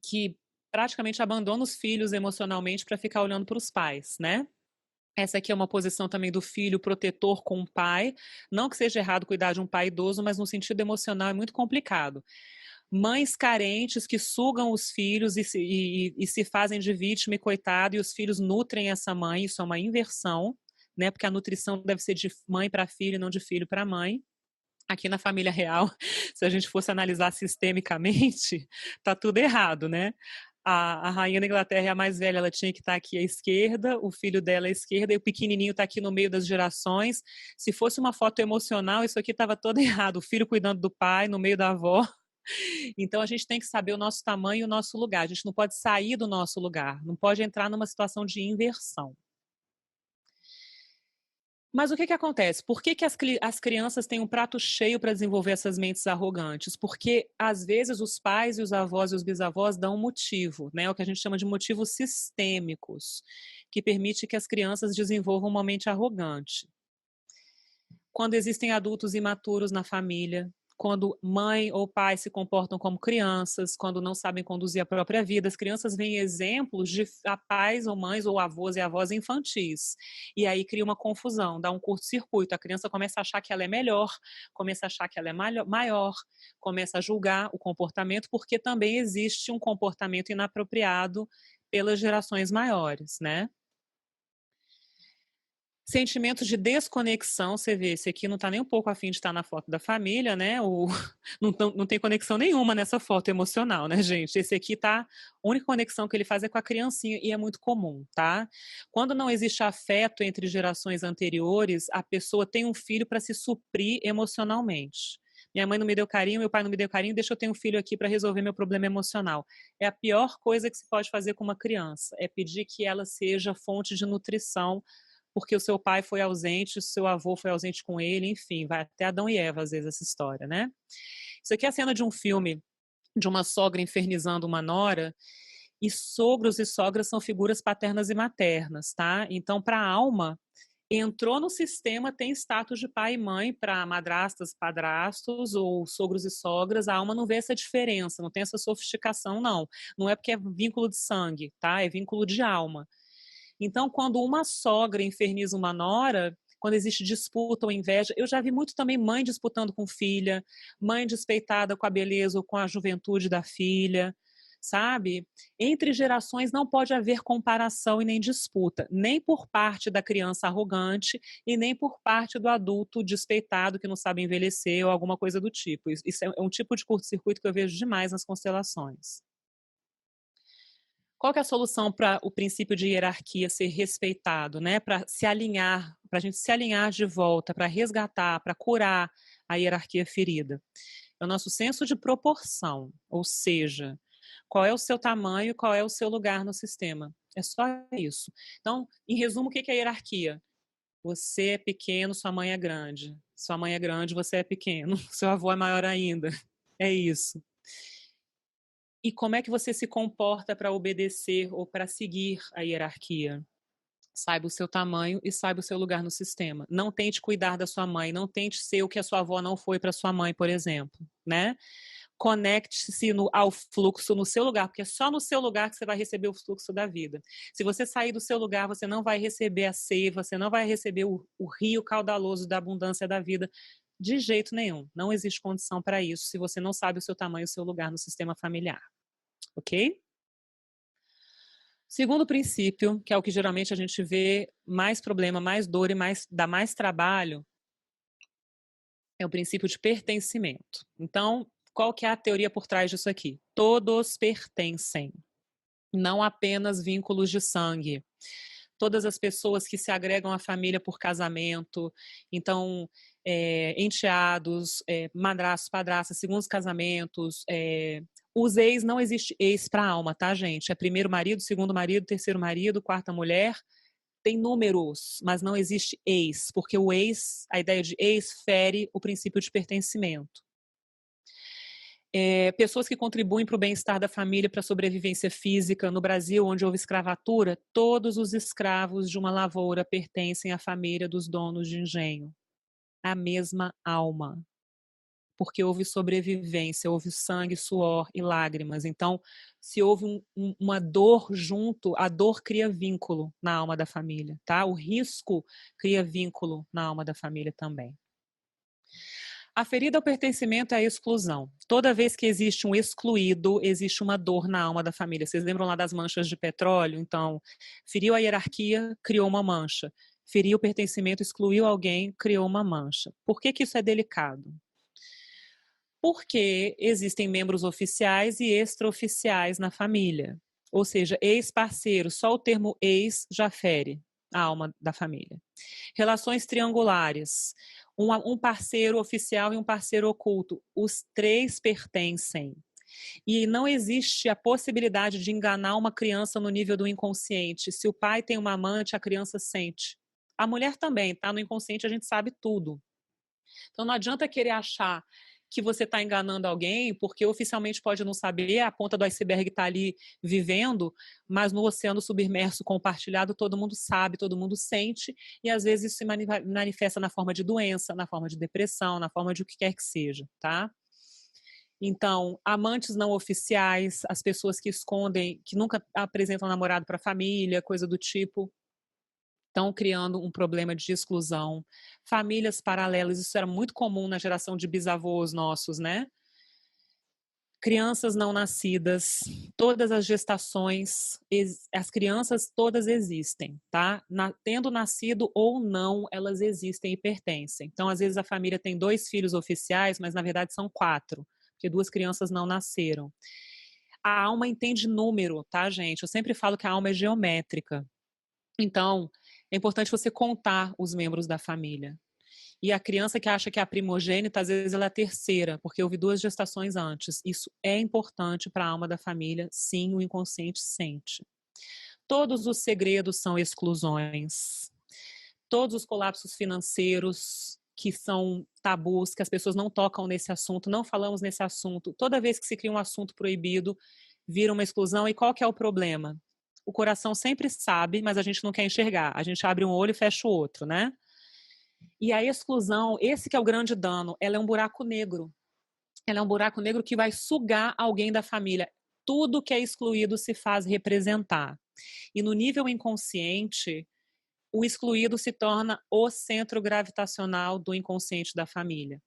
Speaker 2: Que praticamente abandona os filhos emocionalmente para ficar olhando para os pais, né? Essa aqui é uma posição também do filho protetor com o pai. Não que seja errado cuidar de um pai idoso, mas no sentido emocional é muito complicado. Mães carentes que sugam os filhos e se fazem de vítima e coitado, e os filhos nutrem essa mãe, isso é uma inversão, né? Porque a nutrição deve ser de mãe para filho e não de filho para mãe. Aqui na família real, se a gente fosse analisar sistemicamente, tá tudo errado, né? A rainha da Inglaterra é a mais velha, ela tinha que estar aqui à esquerda, o filho dela à esquerda, e o pequenininho está aqui no meio das gerações. Se fosse uma foto emocional, isso aqui estava todo errado. O filho cuidando do pai, no meio da avó. Então, a gente tem que saber o nosso tamanho e o nosso lugar. A gente não pode sair do nosso lugar, não pode entrar numa situação de inversão. Mas o que acontece? Por que as crianças têm um prato cheio para desenvolver essas mentes arrogantes? Porque, às vezes, os pais e os avós e os bisavós dão um motivo, né? O que a gente chama de motivos sistêmicos, que permite que as crianças desenvolvam uma mente arrogante. Quando existem adultos imaturos na família, quando mãe ou pai se comportam como crianças, quando não sabem conduzir a própria vida. As crianças veem exemplos de pais ou mães ou avós e avós infantis. E aí cria uma confusão, dá um curto-circuito. A criança começa a achar que ela é melhor, começa a achar que ela é maior, começa a julgar o comportamento, porque também existe um comportamento inapropriado pelas gerações maiores, né? Sentimentos de desconexão, você vê, esse aqui não está nem um pouco afim de estar na foto da família, né? Não tem conexão nenhuma nessa foto emocional, né, gente? Esse aqui tá, a única conexão que ele faz é com a criancinha e é muito comum, tá? Quando não existe afeto entre gerações anteriores, a pessoa tem um filho para se suprir emocionalmente. Minha mãe não me deu carinho, meu pai não me deu carinho, deixa eu ter um filho aqui para resolver meu problema emocional. É a pior coisa que se pode fazer com uma criança, é pedir que ela seja fonte de nutrição porque o seu pai foi ausente, o seu avô foi ausente com ele, enfim, vai até Adão e Eva, às vezes, essa história, né? Isso aqui é a cena de um filme de uma sogra infernizando uma nora, e sogros e sogras são figuras paternas e maternas, tá? Então, para a alma, entrou no sistema, tem status de pai e mãe para madrastas, padrastos ou sogros e sogras, a alma não vê essa diferença, não tem essa sofisticação, não. Não é porque é vínculo de sangue, tá? É vínculo de alma. Então, quando uma sogra inferniza uma nora, quando existe disputa ou inveja, eu já vi muito também mãe disputando com filha, mãe despeitada com a beleza ou com a juventude da filha, sabe? Entre gerações não pode haver comparação e nem disputa, nem por parte da criança arrogante e nem por parte do adulto despeitado que não sabe envelhecer ou alguma coisa do tipo. Isso é um tipo de curto-circuito que eu vejo demais nas constelações. Qual que é a solução para o princípio de hierarquia ser respeitado, né? Para se alinhar, para a gente se alinhar de volta, para resgatar, para curar a hierarquia ferida? É o nosso senso de proporção, ou seja, qual é o seu tamanho, qual é o seu lugar no sistema. É só isso. Então, em resumo, o que é a hierarquia? Você é pequeno, sua mãe é grande. Sua mãe é grande, você é pequeno. Seu avô é maior ainda. É isso. E como é que você se comporta para obedecer ou para seguir a hierarquia? Saiba o seu tamanho e saiba o seu lugar no sistema. Não tente cuidar da sua mãe, não tente ser o que a sua avó não foi para sua mãe, por exemplo, né? Conecte-se ao fluxo no seu lugar, porque é só no seu lugar que você vai receber o fluxo da vida. Se você sair do seu lugar, você não vai receber a seiva, você não vai receber o rio caudaloso da abundância da vida, de jeito nenhum. Não existe condição para isso se você não sabe o seu tamanho e o seu lugar no sistema familiar. Ok? Segundo princípio, que é o que geralmente a gente vê mais problema, mais dor e dá mais trabalho, é o princípio de pertencimento. Então, qual que é a teoria por trás disso aqui? Todos pertencem, não apenas vínculos de sangue. Todas as pessoas que se agregam à família por casamento, então, enteados, madrastos, padrastas, segundos casamentos, os ex, não existe ex para alma, tá, gente? É primeiro marido, segundo marido, terceiro marido, quarta mulher, tem números, mas não existe ex, porque o ex, a ideia de ex fere o princípio de pertencimento. Pessoas que contribuem para o bem-estar da família, para a sobrevivência física. No Brasil, onde houve escravatura, todos os escravos de uma lavoura pertencem à família dos donos de engenho. A mesma alma. Porque houve sobrevivência, houve sangue, suor e lágrimas. Então, se houve uma dor junto, a dor cria vínculo na alma da família, tá? O risco cria vínculo na alma da família também. A ferida ao pertencimento é a exclusão. Toda vez que existe um excluído, existe uma dor na alma da família. Vocês lembram lá das manchas de petróleo? Então, feriu a hierarquia, criou uma mancha. Feriu o pertencimento, excluiu alguém, criou uma mancha. Por que isso é delicado? Porque existem membros oficiais e extraoficiais na família. Ou seja, ex-parceiro, só o termo ex já fere a alma da família. Relações triangulares, um parceiro oficial e um parceiro oculto, os três pertencem. E não existe a possibilidade de enganar uma criança no nível do inconsciente. Se o pai tem uma amante, a criança sente. A mulher também, tá? No inconsciente a gente sabe tudo. Então não adianta querer achar que você está enganando alguém, porque oficialmente pode não saber, a ponta do iceberg está ali vivendo, mas no oceano submerso compartilhado todo mundo sabe, todo mundo sente, e às vezes isso se manifesta na forma de doença, na forma de depressão, na forma de o que quer que seja, tá? Então, amantes não oficiais, as pessoas que escondem, que nunca apresentam namorado para a família, coisa do tipo, estão criando um problema de exclusão. Famílias paralelas, isso era muito comum na geração de bisavôs nossos, né? Crianças não nascidas, todas as gestações, as crianças todas existem, tá? Tendo nascido ou não, elas existem e pertencem. Então, às vezes a família tem 2 filhos oficiais, mas na verdade são 4, porque 2 crianças não nasceram. A alma entende número, tá, gente? Eu sempre falo que a alma é geométrica. Então, é importante você contar os membros da família. E a criança que acha que é a primogênita, às vezes ela é a terceira, porque houve 2 gestações antes. Isso é importante para a alma da família, sim, o inconsciente sente. Todos os segredos são exclusões. Todos os colapsos financeiros que são tabus, que as pessoas não tocam nesse assunto, não falamos nesse assunto. Toda vez que se cria um assunto proibido, vira uma exclusão. E qual que é o problema? O coração sempre sabe, mas a gente não quer enxergar. A gente abre um olho e fecha o outro, né? E a exclusão, esse que é o grande dano, ela é um buraco negro. Ela é um buraco negro que vai sugar alguém da família. Tudo que é excluído se faz representar. E no nível inconsciente, o excluído se torna o centro gravitacional do inconsciente da família,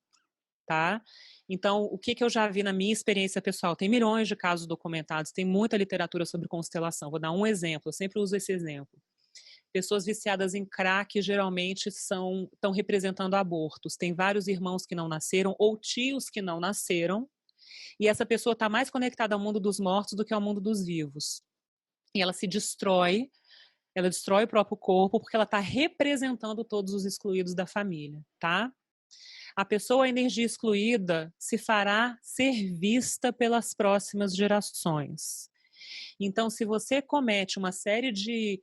Speaker 2: tá? Então, o que eu já vi na minha experiência pessoal? Tem milhões de casos documentados, tem muita literatura sobre constelação. Vou dar um exemplo, eu sempre uso esse exemplo. Pessoas viciadas em crack geralmente estão representando abortos. Tem vários irmãos que não nasceram ou tios que não nasceram, e essa pessoa está mais conectada ao mundo dos mortos do que ao mundo dos vivos. E ela se destrói, ela destrói o próprio corpo porque ela está representando todos os excluídos da família, tá? A pessoa, a energia excluída, se fará ser vista pelas próximas gerações. Então, se você comete uma série de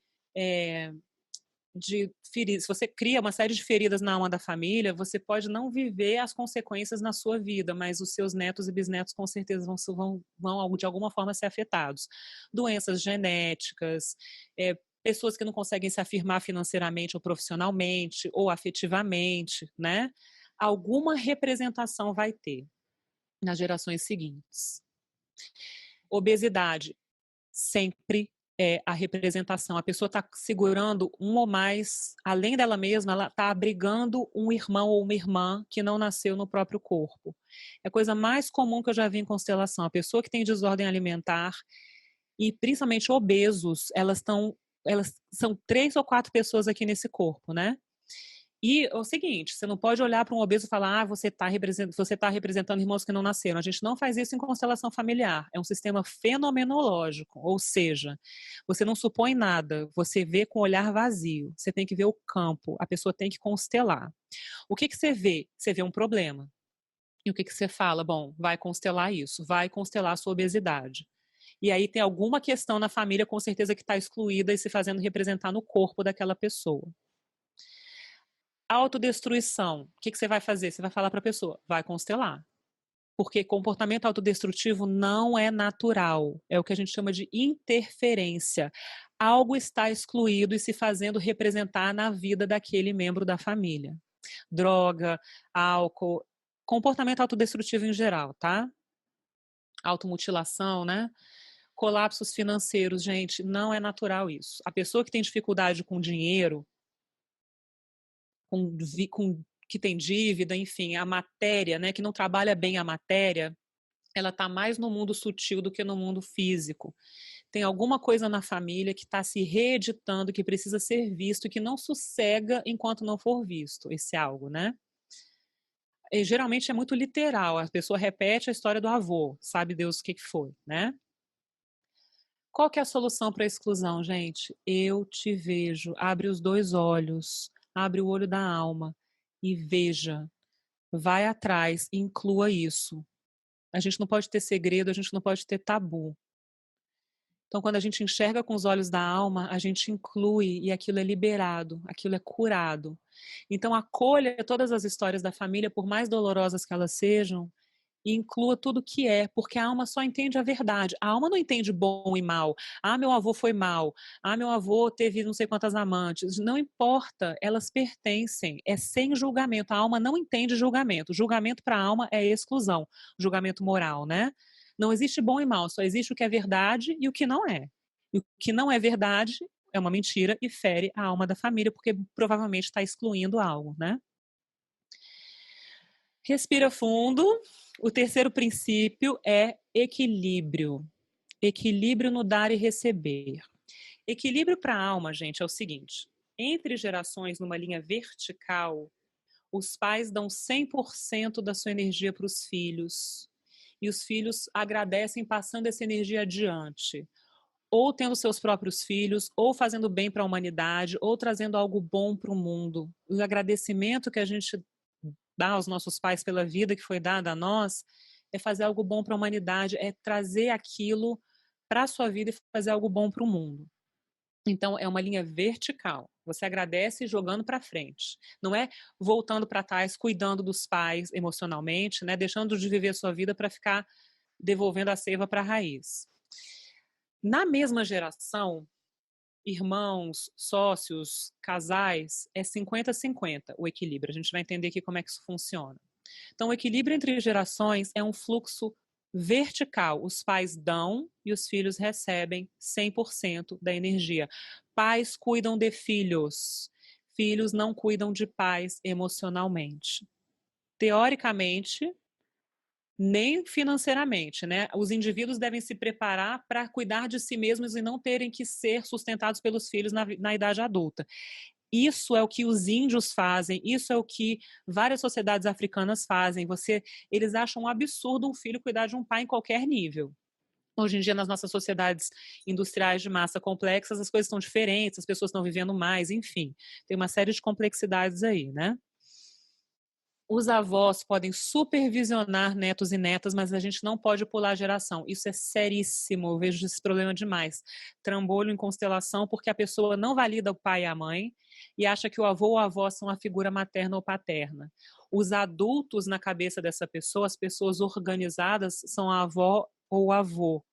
Speaker 2: feridas, se você cria uma série de feridas na alma da família, você pode não viver as consequências na sua vida, mas os seus netos e bisnetos com certeza vão de alguma forma ser afetados. Doenças genéticas, pessoas que não conseguem se afirmar financeiramente ou profissionalmente ou afetivamente, né? Alguma representação vai ter nas gerações seguintes. Obesidade, sempre é a representação. A pessoa está segurando um ou mais, além dela mesma, ela está abrigando um irmão ou uma irmã que não nasceu no próprio corpo. É a coisa mais comum que eu já vi em constelação. A pessoa que tem desordem alimentar e principalmente obesos, elas são 3 ou 4 pessoas aqui nesse corpo, né? E é o seguinte, você não pode olhar para um obeso e falar, você está representando irmãos que não nasceram. A gente não faz isso em constelação familiar. É um sistema fenomenológico, ou seja, você não supõe nada, você vê com o olhar vazio. Você tem que ver o campo, a pessoa tem que constelar. O que você vê? Você vê um problema. E o que você fala? Bom, vai constelar isso, vai constelar a sua obesidade. E aí tem alguma questão na família, com certeza, que está excluída e se fazendo representar no corpo daquela pessoa. Autodestruição, o que você vai fazer? Você vai falar para a pessoa, vai constelar. Porque comportamento autodestrutivo não é natural. É o que a gente chama de interferência. Algo está excluído e se fazendo representar na vida daquele membro da família. Droga, álcool, comportamento autodestrutivo em geral, tá? Automutilação, né? Colapsos financeiros, gente, não é natural isso. A pessoa que tem dificuldade com dinheiro, que tem dívida, enfim, a matéria, né, que não trabalha bem a matéria, ela está mais no mundo sutil do que no mundo físico. Tem alguma coisa na família que está se reeditando, que precisa ser visto, que não sossega enquanto não for visto, esse algo, né? E, geralmente é muito literal, a pessoa repete a história do avô, sabe Deus o que foi, né? Qual que é a solução para a exclusão, gente? Eu te vejo, abre os 2 olhos, abre o olho da alma e veja, vai atrás, inclua isso. A gente não pode ter segredo, a gente não pode ter tabu. Então, quando a gente enxerga com os olhos da alma, a gente inclui e aquilo é liberado, aquilo é curado. Então, acolha todas as histórias da família, por mais dolorosas que elas sejam, e inclua tudo que é, porque a alma só entende a verdade. A alma não entende bom e mal. Ah, meu avô foi mal. Ah, meu avô teve não sei quantas amantes. Não importa, elas pertencem. É sem julgamento. A alma não entende julgamento. Julgamento para a alma é exclusão. Julgamento moral, né? Não existe bom e mal, só existe o que é verdade e o que não é. E o que não é verdade é uma mentira e fere a alma da família, porque provavelmente está excluindo algo, né? Respira fundo. O terceiro princípio é equilíbrio. Equilíbrio no dar e receber. Equilíbrio para a alma, gente, é o seguinte: entre gerações numa linha vertical, os pais dão 100% da sua energia para os filhos. E os filhos agradecem passando essa energia adiante. Ou tendo seus próprios filhos, ou fazendo bem para a humanidade, ou trazendo algo bom para o mundo. O agradecimento que a gente dá aos nossos pais pela vida que foi dada a nós é fazer algo bom para a humanidade, é trazer aquilo para a sua vida e fazer algo bom para o mundo. Então, é uma linha vertical. Você agradece jogando para frente. Não é voltando para trás, cuidando dos pais emocionalmente, né? Deixando de viver a sua vida para ficar devolvendo a seiva para a raiz. Na mesma geração, irmãos, sócios, casais, é 50-50 o equilíbrio. A gente vai entender aqui como é que isso funciona. Então, o equilíbrio entre gerações é um fluxo vertical. Os pais dão e os filhos recebem 100% da energia. Pais cuidam de filhos. Filhos não cuidam de pais emocionalmente. Teoricamente, nem financeiramente, né? Os indivíduos devem se preparar para cuidar de si mesmos e não terem que ser sustentados pelos filhos na idade adulta. Isso é o que os índios fazem, isso é o que várias sociedades africanas fazem. Eles acham um absurdo um filho cuidar de um pai em qualquer nível. Hoje em dia, nas nossas sociedades industriais de massa complexas, as coisas estão diferentes, as pessoas estão vivendo mais, enfim. Tem uma série de complexidades aí, né? Os avós podem supervisionar netos e netas, mas a gente não pode pular a geração. Isso é seríssimo, eu vejo esse problema demais. Trambolho em constelação, porque a pessoa não valida o pai e a mãe e acha que o avô ou a avó são a figura materna ou paterna. Os adultos na cabeça dessa pessoa, as pessoas organizadas, são a avó ou o avô,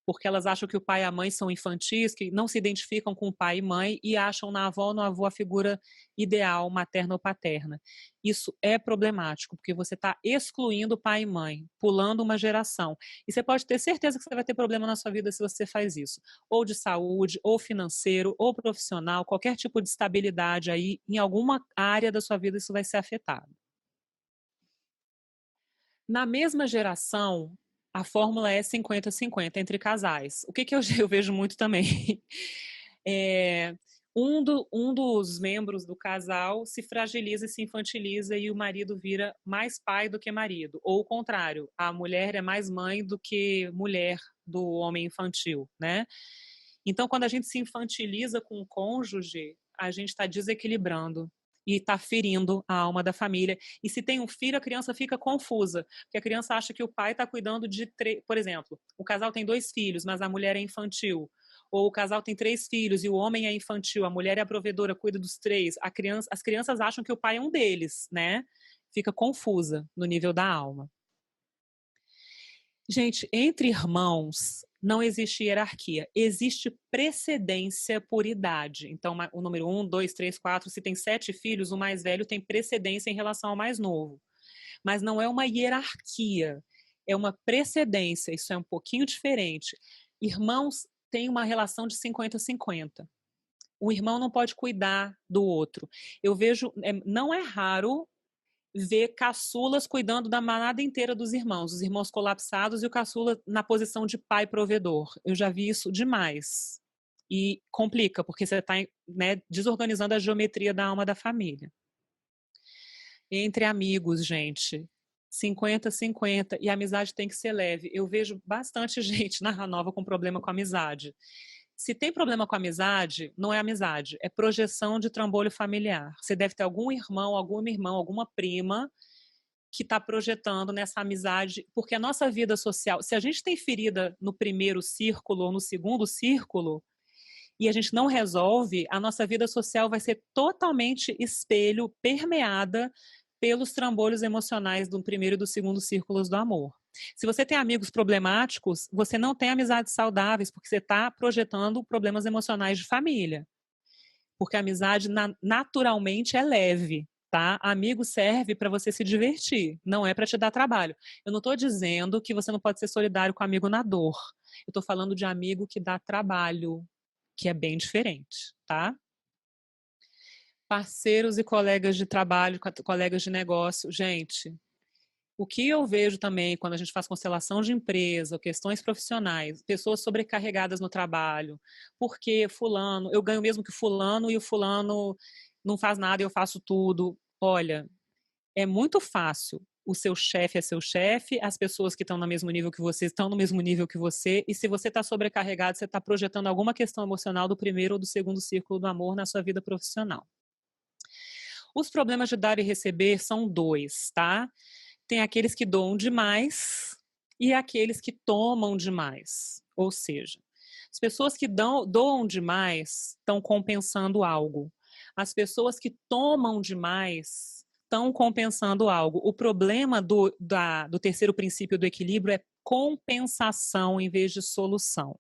Speaker 2: porque elas acham que o pai e a mãe são infantis, que não se identificam com o pai e mãe e acham na avó ou no avô a figura ideal, materna ou paterna. Isso é problemático, porque você está excluindo pai e mãe, pulando uma geração. E você pode ter certeza que você vai ter problema na sua vida se você faz isso. Ou de saúde, ou financeiro, ou profissional, qualquer tipo de estabilidade aí, em alguma área da sua vida isso vai ser afetado. Na mesma geração, a fórmula é 50-50 entre casais. O que eu vejo muito também? É, um dos membros do casal se fragiliza e se infantiliza e o marido vira mais pai do que marido. Ou o contrário, a mulher é mais mãe do que mulher do homem infantil, né? Então, quando a gente se infantiliza com o cônjuge, a gente está desequilibrando e está ferindo a alma da família. E se tem um filho, a criança fica confusa, porque a criança acha que o pai está cuidando de três. Por exemplo, o casal tem 2 filhos, mas a mulher é infantil. Ou o casal tem 3 filhos e o homem é infantil, a mulher é a provedora, cuida dos 3. As crianças acham que o pai é um deles, né? Fica confusa no nível da alma. Gente, entre irmãos não existe hierarquia, existe precedência por idade. Então, o número 1, 2, 3, 4, se tem 7 filhos, o mais velho tem precedência em relação ao mais novo. Mas não é uma hierarquia, é uma precedência, isso é um pouquinho diferente. Irmãos têm uma relação de 50-50. O irmão não pode cuidar do outro. Eu vejo, não é raro ver caçulas cuidando da manada inteira dos irmãos, os irmãos colapsados e o caçula na posição de pai provedor. Eu já vi isso demais. E complica, porque você está, né, desorganizando a geometria da alma da família. Entre amigos, gente, 50-50, e a amizade tem que ser leve. Eu vejo bastante gente na Ranova com problema com amizade. Se tem problema com amizade, não é amizade, é projeção de trambolho familiar. Você deve ter algum irmão, alguma irmã, alguma prima que está projetando nessa amizade, porque a nossa vida social, se a gente tem ferida no primeiro círculo ou no segundo círculo, e a gente não resolve, a nossa vida social vai ser totalmente espelho, permeada pelos trambolhos emocionais do primeiro e do segundo círculos do amor. Se você tem amigos problemáticos, você não tem amizades saudáveis, porque você está projetando problemas emocionais de família. Porque a amizade naturalmente é leve, tá? Amigo serve para você se divertir, não é para te dar trabalho. Eu não estou dizendo que você não pode ser solidário com amigo na dor. Eu estou falando de amigo que dá trabalho, que é bem diferente, tá? Parceiros e colegas de trabalho, colegas de negócio, gente. O que eu vejo também quando a gente faz constelação de empresa, questões profissionais, pessoas sobrecarregadas no trabalho, porque fulano, eu ganho mesmo que fulano e o fulano não faz nada e eu faço tudo. Olha, é muito fácil. O seu chefe é seu chefe, as pessoas que estão no mesmo nível que você estão no mesmo nível que você, e se você está sobrecarregado, você está projetando alguma questão emocional do primeiro ou do segundo círculo do amor na sua vida profissional. Os problemas de dar e receber são dois, tá? Tem aqueles que doam demais e aqueles que tomam demais. Ou seja, as pessoas que doam demais estão compensando algo. As pessoas que tomam demais estão compensando algo. O problema do terceiro princípio do equilíbrio é compensação em vez de solução.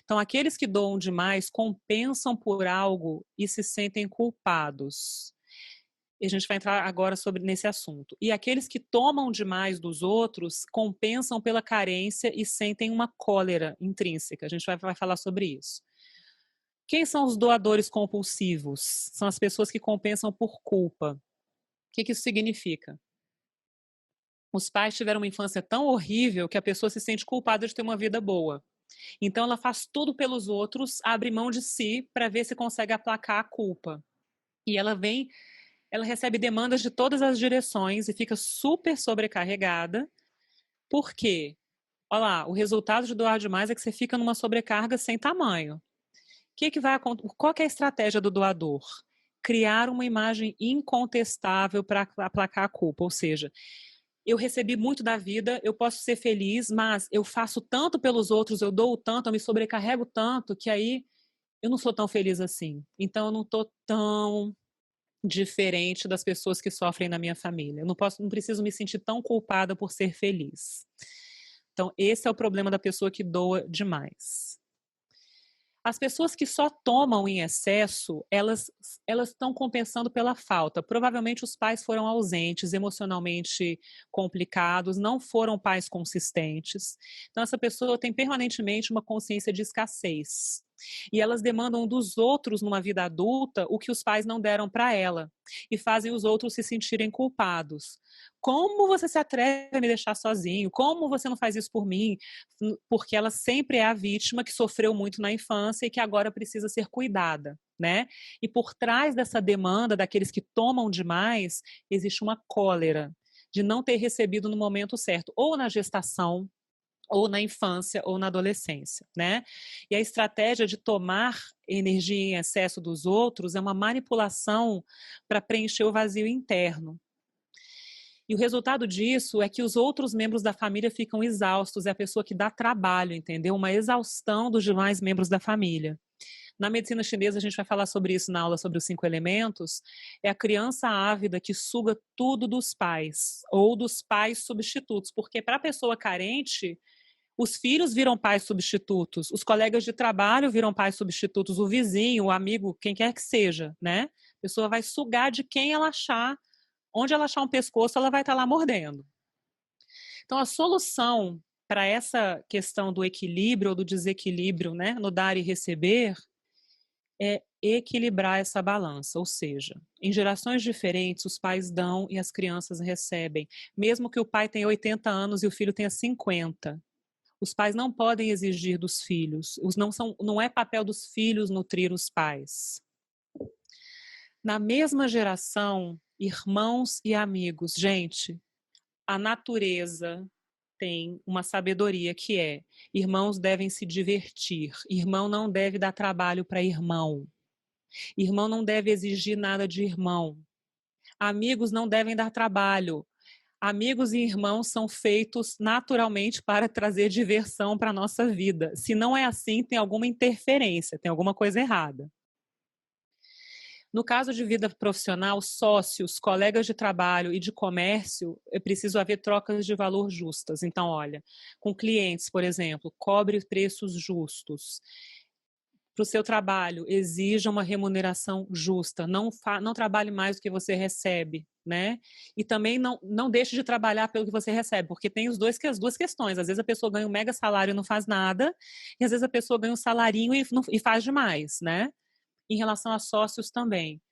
Speaker 2: Então, aqueles que doam demais compensam por algo e se sentem culpados. E a gente vai entrar agora nesse assunto. E aqueles que tomam demais dos outros compensam pela carência e sentem uma cólera intrínseca. A gente vai falar sobre isso. Quem são os doadores compulsivos? São as pessoas que compensam por culpa. O que isso significa? Os pais tiveram uma infância tão horrível que a pessoa se sente culpada de ter uma vida boa. Então ela faz tudo pelos outros, abre mão de si para ver se consegue aplacar a culpa. E ela recebe demandas de todas as direções e fica super sobrecarregada. Por quê? Olha lá, o resultado de doar demais é que você fica numa sobrecarga sem tamanho. Que vai acontecer? Qual que é a estratégia do doador? Criar uma imagem incontestável para aplacar a culpa. Ou seja, eu recebi muito da vida, eu posso ser feliz, mas eu faço tanto pelos outros, eu dou tanto, eu me sobrecarrego tanto, que aí eu não sou tão feliz assim. Então eu não estou tão diferente das pessoas que sofrem na minha família. Eu não preciso me sentir tão culpada por ser feliz. Então, esse é o problema da pessoa que doa demais. As pessoas que só tomam em excesso, elas estão compensando pela falta. Provavelmente os pais foram ausentes, emocionalmente complicados, não foram pais consistentes. Então, essa pessoa tem permanentemente uma consciência de escassez. E elas demandam dos outros numa vida adulta o que os pais não deram para ela e fazem os outros se sentirem culpados. Como você se atreve a me deixar sozinho? Como você não faz isso por mim? Porque ela sempre é a vítima que sofreu muito na infância e que agora precisa ser cuidada, né? E por trás dessa demanda daqueles que tomam demais, existe uma cólera de não ter recebido no momento certo, ou na gestação, ou na infância ou na adolescência, né? E a estratégia de tomar energia em excesso dos outros é uma manipulação para preencher o vazio interno. E o resultado disso é que os outros membros da família ficam exaustos, é a pessoa que dá trabalho, entendeu? Uma exaustão dos demais membros da família. Na medicina chinesa, a gente vai falar sobre isso na aula sobre os 5 elementos. É a criança ávida que suga tudo dos pais, ou dos pais substitutos, porque para a pessoa carente, os filhos viram pais substitutos, os colegas de trabalho viram pais substitutos, o vizinho, o amigo, quem quer que seja, né? A pessoa vai sugar de quem ela achar, onde ela achar um pescoço, ela vai estar lá mordendo. Então, a solução para essa questão do equilíbrio ou do desequilíbrio, né, no dar e receber, é equilibrar essa balança, ou seja, em gerações diferentes, os pais dão e as crianças recebem, mesmo que o pai tenha 80 anos e o filho tenha 50. Os pais não podem exigir dos filhos, não é papel dos filhos nutrir os pais. Na mesma geração, irmãos e amigos, gente, a natureza tem uma sabedoria que é: irmãos devem se divertir, irmão não deve dar trabalho para irmão, irmão não deve exigir nada de irmão, amigos não devem dar trabalho. Amigos e irmãos são feitos naturalmente para trazer diversão para a nossa vida. Se não é assim, tem alguma interferência, tem alguma coisa errada. No caso de vida profissional, sócios, colegas de trabalho e de comércio, é preciso haver trocas de valor justas. Então, olha, com clientes, por exemplo, cobre preços justos. Para o seu trabalho, exija uma remuneração justa, não trabalhe mais do que você recebe, né? E também não deixe de trabalhar pelo que você recebe, porque tem as duas questões. Às vezes a pessoa ganha um mega salário e não faz nada, e às vezes a pessoa ganha um salarinho e faz demais, né? Em relação a sócios também.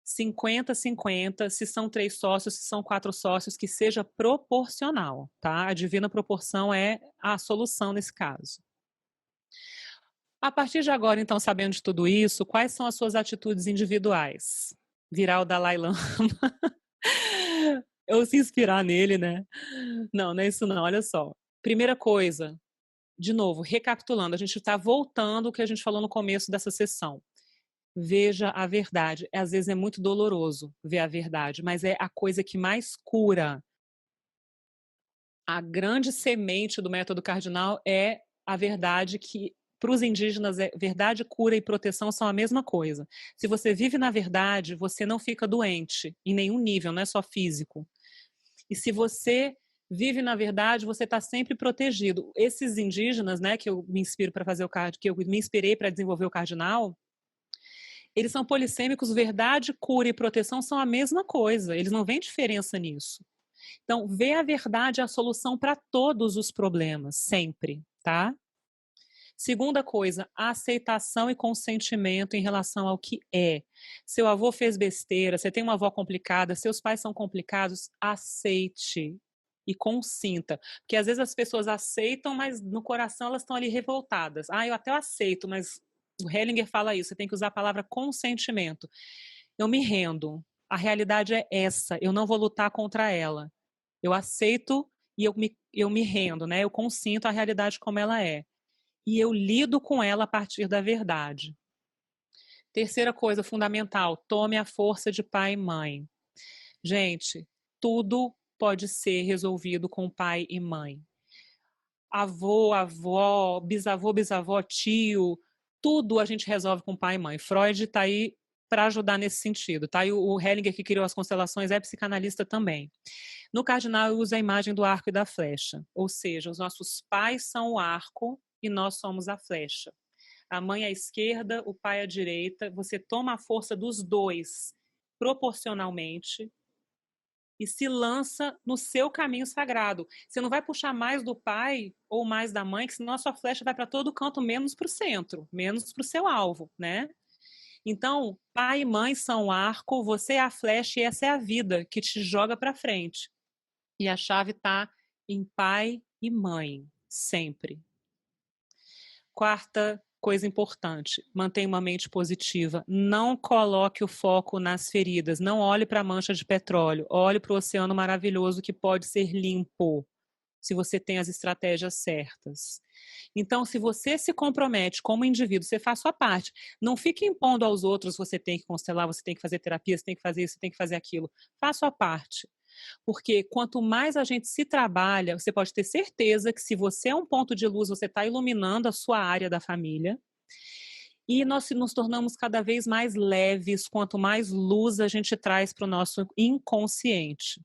Speaker 2: 50-50, se são 3 sócios, se são 4 sócios, que seja proporcional, tá? A divina proporção é a solução nesse caso. A partir de agora, então, sabendo de tudo isso, quais são as suas atitudes individuais? Virar o Dalai Lama. Ou se inspirar nele, né? Não, não é isso não, olha só. Primeira coisa, de novo, recapitulando, a gente está voltando ao que a gente falou no começo dessa sessão. Veja a verdade. Às vezes é muito doloroso ver a verdade, mas é a coisa que mais cura. A grande semente do método cardinal é a verdade, que para os indígenas verdade, cura e proteção são a mesma coisa. Se você vive na verdade, você não fica doente em nenhum nível, não é só físico. E se você vive na verdade, você está sempre protegido. Esses indígenas, né, que eu me inspiro para fazer que eu me inspirei para desenvolver o cardinal, eles são polissêmicos, verdade, cura e proteção são a mesma coisa, eles não veem diferença nisso. Então, ver a verdade é a solução para todos os problemas, sempre, tá? Segunda coisa, aceitação e consentimento em relação ao que é. Seu avô fez besteira, você tem uma avó complicada, seus pais são complicados, aceite e consinta. Porque às vezes as pessoas aceitam, mas no coração elas estão ali revoltadas. Ah, eu até aceito, mas o Hellinger fala isso, você tem que usar a palavra consentimento. Eu me rendo. A realidade é essa, eu não vou lutar contra ela. Eu aceito e eu me rendo, né? Eu consinto a realidade como ela é. E eu lido com ela a partir da verdade. Terceira coisa fundamental, tome a força de pai e mãe. Gente, tudo pode ser resolvido com pai e mãe. Avô, avó, bisavô, bisavó, tio, tudo a gente resolve com pai e mãe. Freud está aí para ajudar nesse sentido, tá? E o Hellinger, que criou as constelações, é psicanalista também. No cardinal, eu uso a imagem do arco e da flecha, ou seja, os nossos pais são o arco e nós somos a flecha. A mãe à esquerda, o pai à direita, você toma a força dos dois proporcionalmente e se lança no seu caminho sagrado. Você não vai puxar mais do pai ou mais da mãe, que senão a sua flecha vai para todo canto, menos para o centro, menos para o seu alvo, né? Então, pai e mãe são o arco, você é a flecha e essa é a vida que te joga para frente. E a chave está em pai e mãe, sempre. Quarta coisa importante, mantenha uma mente positiva. Não coloque o foco nas feridas. Não olhe para a mancha de petróleo. Olhe para o oceano maravilhoso que pode ser limpo, se você tem as estratégias certas. Então, se você se compromete como indivíduo, você faz a sua parte. Não fique impondo aos outros, você tem que constelar, você tem que fazer terapia, você tem que fazer isso, você tem que fazer aquilo. Faça a sua parte. Porque quanto mais a gente se trabalha, você pode ter certeza que se você é um ponto de luz, você está iluminando a sua área da família. E nós nos tornamos cada vez mais leves, quanto mais luz a gente traz para o nosso inconsciente.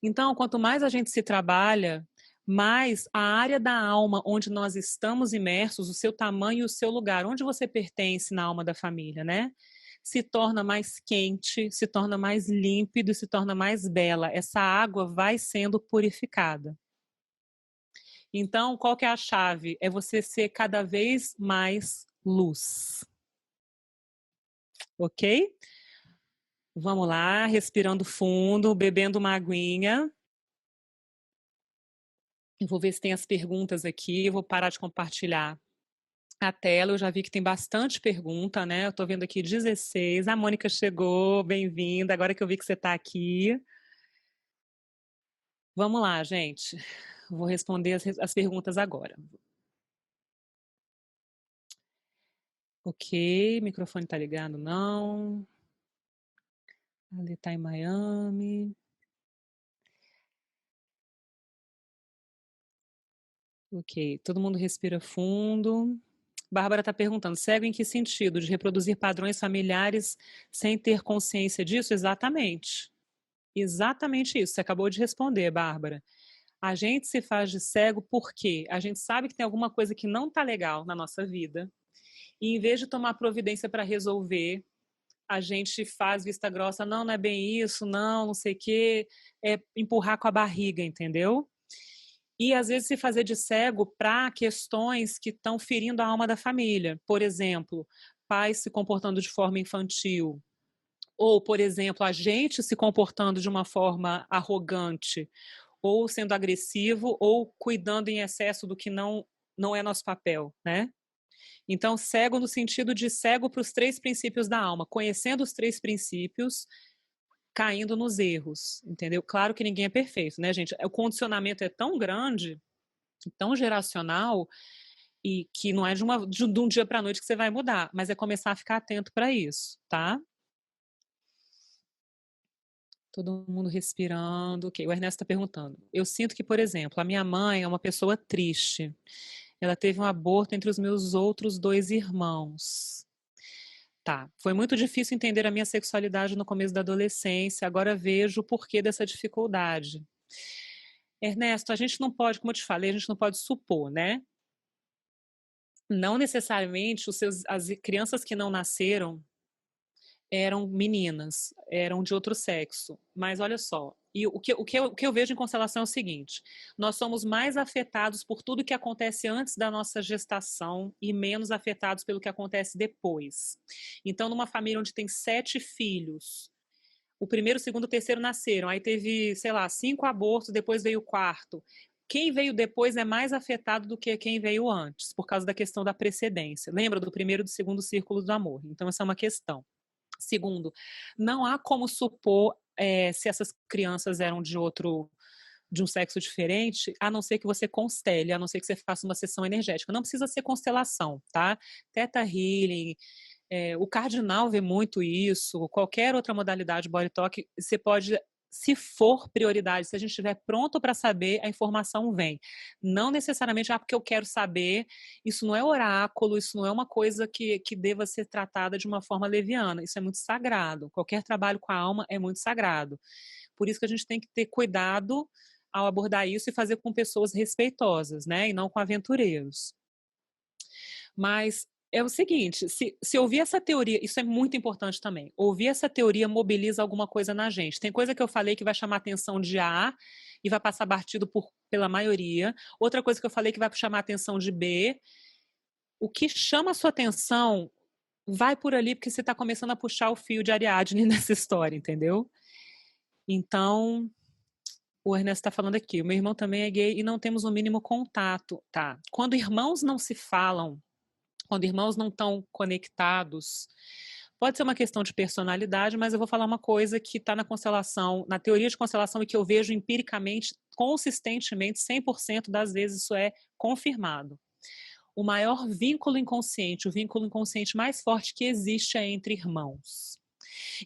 Speaker 2: Então, quanto mais a gente se trabalha, mais a área da alma onde nós estamos imersos, o seu tamanho e o seu lugar, onde você pertence na alma da família, né? Se torna mais quente, se torna mais límpido, se torna mais bela. Essa água vai sendo purificada. Então, qual que é a chave? É você ser cada vez mais luz. Ok? Vamos lá, respirando fundo, bebendo uma aguinha. Eu vou ver se tem as perguntas aqui, eu vou parar de compartilhar a tela, eu já vi que tem bastante pergunta, né? Eu tô vendo aqui 16. A Mônica chegou, bem-vinda. Agora que eu vi que você está aqui. Vamos lá, gente. Vou responder as perguntas agora. Ok, microfone tá ligado? Não. Ali tá em Miami. Ok, todo mundo respira fundo. Bárbara está perguntando, cego em que sentido? De reproduzir padrões familiares sem ter consciência disso? Exatamente. Exatamente isso. Você acabou de responder, Bárbara. A gente se faz de cego porque a gente sabe que tem alguma coisa que não está legal na nossa vida. E em vez de tomar providência para resolver, a gente faz vista grossa, não, não é bem isso, não, não sei o quê, é empurrar com a barriga, entendeu? E às vezes se fazer de cego para questões que estão ferindo a alma da família. Por exemplo, pais se comportando de forma infantil, ou, por exemplo, a gente se comportando de uma forma arrogante, ou sendo agressivo, ou cuidando em excesso do que não é nosso papel, né? Então, cego no sentido de cego para os 3 princípios da alma, conhecendo os 3 princípios, caindo nos erros, entendeu? Claro que ninguém é perfeito, né, gente? O condicionamento é tão grande, tão geracional, e que não é de um dia para a noite que você vai mudar, mas é começar a ficar atento para isso, tá? Todo mundo respirando. Ok, o Ernesto está perguntando. Eu sinto que, por exemplo, a minha mãe é uma pessoa triste. Ela teve um aborto entre os meus outros 2 irmãos. Tá. Foi muito difícil entender a minha sexualidade no começo da adolescência. Agora vejo o porquê dessa dificuldade. Ernesto, a gente não pode, como eu te falei, a gente não pode supor, né? Não necessariamente as crianças que não nasceram eram meninas, eram de outro sexo. Mas olha só, e o que eu vejo em constelação é o seguinte: nós somos mais afetados por tudo que acontece antes da nossa gestação e menos afetados pelo que acontece depois. Então, numa família onde tem 7 filhos, o primeiro, o segundo, o terceiro nasceram, aí teve, sei lá, 5 abortos, depois veio o quarto. Quem veio depois é mais afetado do que quem veio antes, por causa da questão da precedência. Lembra do primeiro e do segundo círculo do amor? Então, essa é uma questão. Segundo, não há como supor se essas crianças eram de um sexo diferente, a não ser que você constele, a não ser que você faça uma sessão energética. Não precisa ser constelação, tá? Theta Healing, o Cardinal vê muito isso, qualquer outra modalidade body talk, você pode, se for prioridade, se a gente estiver pronto para saber, a informação vem. Não necessariamente, porque eu quero saber, isso não é oráculo, isso não é uma coisa que deva ser tratada de uma forma leviana, isso é muito sagrado. Qualquer trabalho com a alma é muito sagrado. Por isso que a gente tem que ter cuidado ao abordar isso e fazer com pessoas respeitosas, né? E não com aventureiros. Mas é o seguinte, se ouvir essa teoria, isso é muito importante também, ouvir essa teoria mobiliza alguma coisa na gente. Tem coisa que eu falei que vai chamar a atenção de A e vai passar batido pela maioria. Outra coisa que eu falei que vai chamar a atenção de B. O que chama a sua atenção vai por ali, porque você está começando a puxar o fio de Ariadne nessa história, entendeu? Então, o Ernesto está falando aqui, o meu irmão também é gay e não temos o mínimo contato. Tá. Quando irmãos não se falam, quando irmãos não estão conectados, pode ser uma questão de personalidade, mas eu vou falar uma coisa que está na constelação, na teoria de constelação, e que eu vejo empiricamente, consistentemente, 100% das vezes isso é confirmado. O maior vínculo inconsciente, o vínculo inconsciente mais forte que existe é entre irmãos.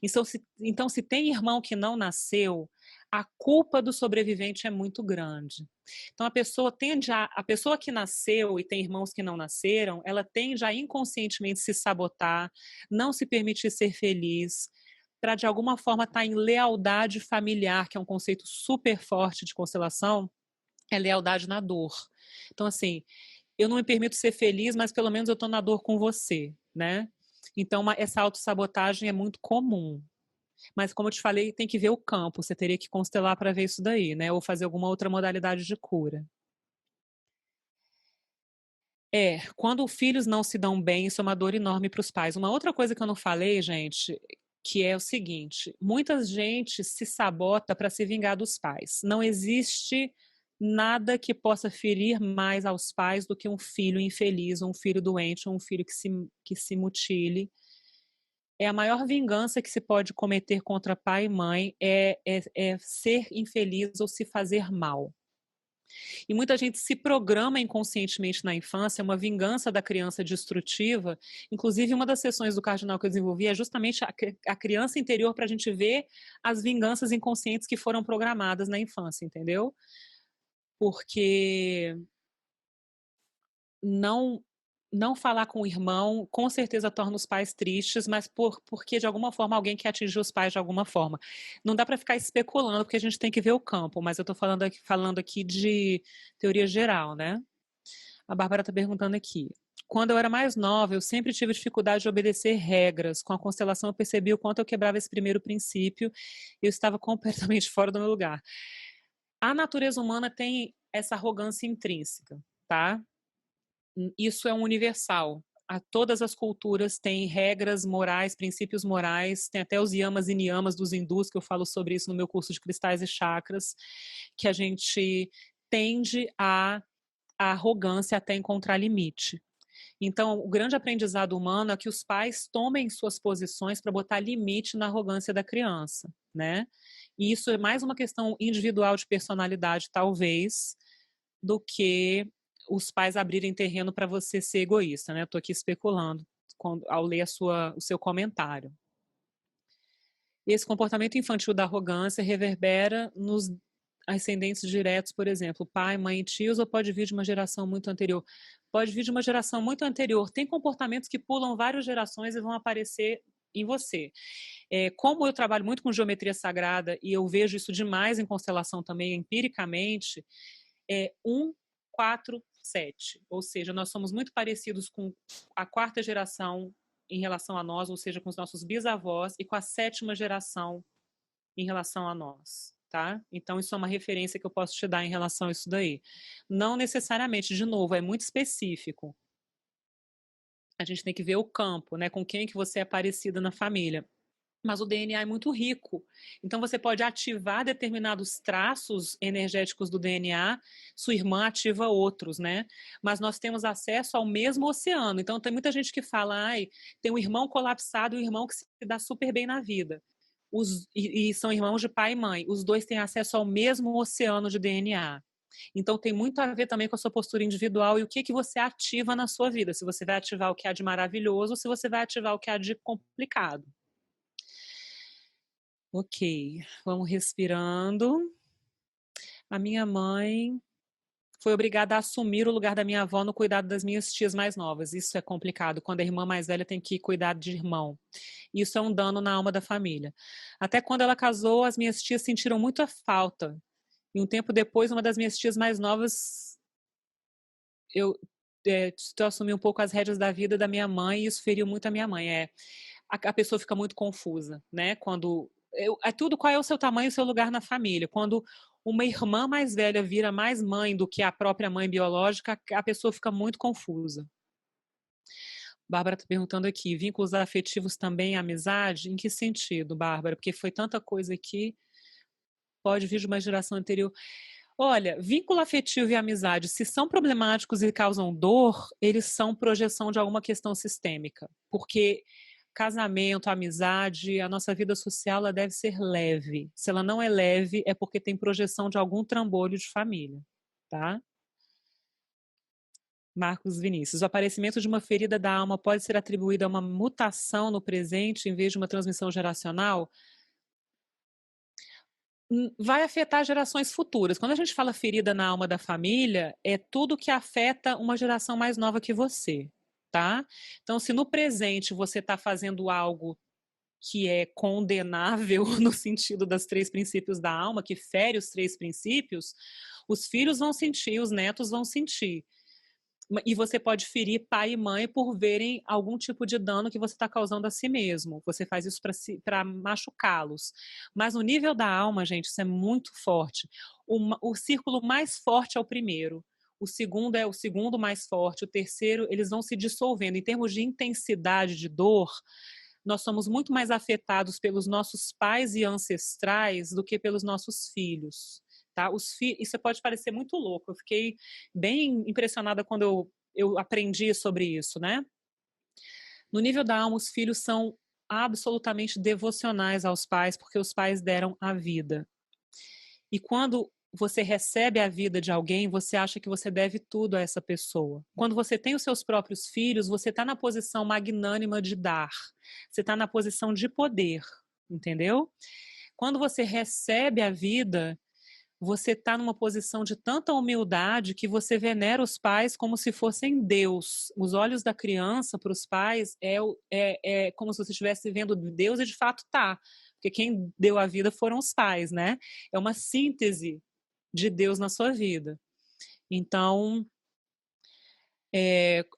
Speaker 2: Então, se tem irmão que não nasceu, a culpa do sobrevivente é muito grande. Então, a pessoa que nasceu e tem irmãos que não nasceram, ela tende a inconscientemente se sabotar, não se permitir ser feliz, para de alguma forma estar em lealdade familiar, que é um conceito super forte de constelação, é lealdade na dor. Então, assim, eu não me permito ser feliz, mas pelo menos eu estou na dor com você, né? Então, essa autossabotagem é muito comum. Mas, como eu te falei, tem que ver o campo. Você teria que constelar para ver isso daí, né? Ou fazer alguma outra modalidade de cura. Quando os filhos não se dão bem, isso é uma dor enorme para os pais. Uma outra coisa que eu não falei, gente, que é o seguinte: muita gente se sabota para se vingar dos pais. Não existe nada que possa ferir mais aos pais do que um filho infeliz, um filho doente, ou um filho que se mutile. É a maior vingança que se pode cometer contra pai e mãe é ser infeliz ou se fazer mal. E muita gente se programa inconscientemente na infância, uma vingança da criança destrutiva. Inclusive, uma das sessões do Cardinal que eu desenvolvi é justamente a criança interior, para a gente ver as vinganças inconscientes que foram programadas na infância, entendeu? Porque não não falar com o irmão, com certeza torna os pais tristes, mas porque de alguma forma alguém quer atingir os pais de alguma forma. Não dá para ficar especulando, porque a gente tem que ver o campo, mas eu estou falando aqui de teoria geral, né? A Bárbara está perguntando aqui. Quando eu era mais nova, eu sempre tive dificuldade de obedecer regras. Com a constelação, eu percebi o quanto eu quebrava esse primeiro princípio e eu estava completamente fora do meu lugar. A natureza humana tem essa arrogância intrínseca, tá? Isso é um universal. Todas as culturas têm regras morais, princípios morais, tem até os yamas e niyamas dos hindus, que eu falo sobre isso no meu curso de cristais e chakras, que a gente tende a arrogância até encontrar limite. Então, o grande aprendizado humano é que os pais tomem suas posições para botar limite na arrogância da criança, né? E isso é mais uma questão individual de personalidade, talvez, do que os pais abrirem terreno para você ser egoísta, né? Estou aqui especulando ao ler o seu comentário. Esse comportamento infantil da arrogância reverbera nos ascendentes diretos, por exemplo, pai, mãe e tios, ou pode vir de uma geração muito anterior? Pode vir de uma geração muito anterior. Tem comportamentos que pulam várias gerações e vão aparecer em você. Como eu trabalho muito com geometria sagrada e eu vejo isso demais em constelação também, empiricamente, 1, 4, 7. Ou seja, nós somos muito parecidos com a quarta geração em relação a nós, ou seja, com os nossos bisavós, e com a sétima geração em relação a nós, tá? Então, isso é uma referência que eu posso te dar em relação a isso daí. Não necessariamente, de novo, é muito específico. A gente tem que ver o campo, né? Com quem que você é parecida na família. Mas o DNA é muito rico. Então, você pode ativar determinados traços energéticos do DNA, sua irmã ativa outros, né? Mas nós temos acesso ao mesmo oceano. Então, tem muita gente que fala, ai, tem um irmão colapsado e um irmão que se dá super bem na vida. E são irmãos de pai e mãe. Os dois têm acesso ao mesmo oceano de DNA. Então, tem muito a ver também com a sua postura individual e o que, que você ativa na sua vida. Se você vai ativar o que há de maravilhoso ou se você vai ativar o que há de complicado. Ok, vamos respirando. A minha mãe foi obrigada a assumir o lugar da minha avó no cuidado das minhas tias mais novas. Isso é complicado, quando a irmã mais velha tem que cuidar de irmão. Isso é um dano na alma da família. Até quando ela casou, as minhas tias sentiram muito a falta. E um tempo depois, uma das minhas tias mais novas, eu assumi um pouco as rédeas da vida da minha mãe e isso feriu muito a minha mãe. A pessoa fica muito confusa, né? É tudo qual é o seu tamanho e o seu lugar na família. Quando uma irmã mais velha vira mais mãe do que a própria mãe biológica, a pessoa fica muito confusa. Bárbara está perguntando aqui, vínculos afetivos também, amizade? Em que sentido, Bárbara? Porque foi tanta coisa aqui, pode vir de uma geração anterior. Olha, vínculo afetivo e amizade, se são problemáticos e causam dor, eles são projeção de alguma questão sistêmica. Porque casamento, amizade, a nossa vida social ela deve ser leve. Se ela não é leve, é porque tem projeção de algum trambolho de família, tá? Marcos Vinícius, o aparecimento de uma ferida da alma pode ser atribuído a uma mutação no presente em vez de uma transmissão geracional? Vai afetar gerações futuras. Quando a gente fala ferida na alma da família, é tudo que afeta uma geração mais nova que você, tá? Então, se no presente você está fazendo algo que é condenável no sentido das três princípios da alma, que fere os três princípios, os filhos vão sentir, os netos vão sentir. E você pode ferir pai e mãe por verem algum tipo de dano que você está causando a si mesmo. Você faz isso para machucá-los. Mas no nível da alma, gente, isso é muito forte. O círculo mais forte é o primeiro. O segundo é o segundo mais forte. O terceiro, eles vão se dissolvendo. Em termos de intensidade de dor, nós somos muito mais afetados pelos nossos pais e ancestrais do que pelos nossos filhos. Tá? Isso pode parecer muito louco. Eu fiquei bem impressionada quando eu aprendi sobre isso, né? No nível da alma, os filhos são absolutamente devocionais aos pais, porque os pais deram a vida. E quando você recebe a vida de alguém, você acha que você deve tudo a essa pessoa. Quando você tem os seus próprios filhos, você está na posição magnânima de dar. Você está na posição de poder, entendeu? Quando você recebe a vida, você está numa posição de tanta humildade que você venera os pais como se fossem Deus. Os olhos da criança para os pais é como se você estivesse vendo Deus e de fato tá. Porque quem deu a vida foram os pais, né? É uma síntese de Deus na sua vida. Então,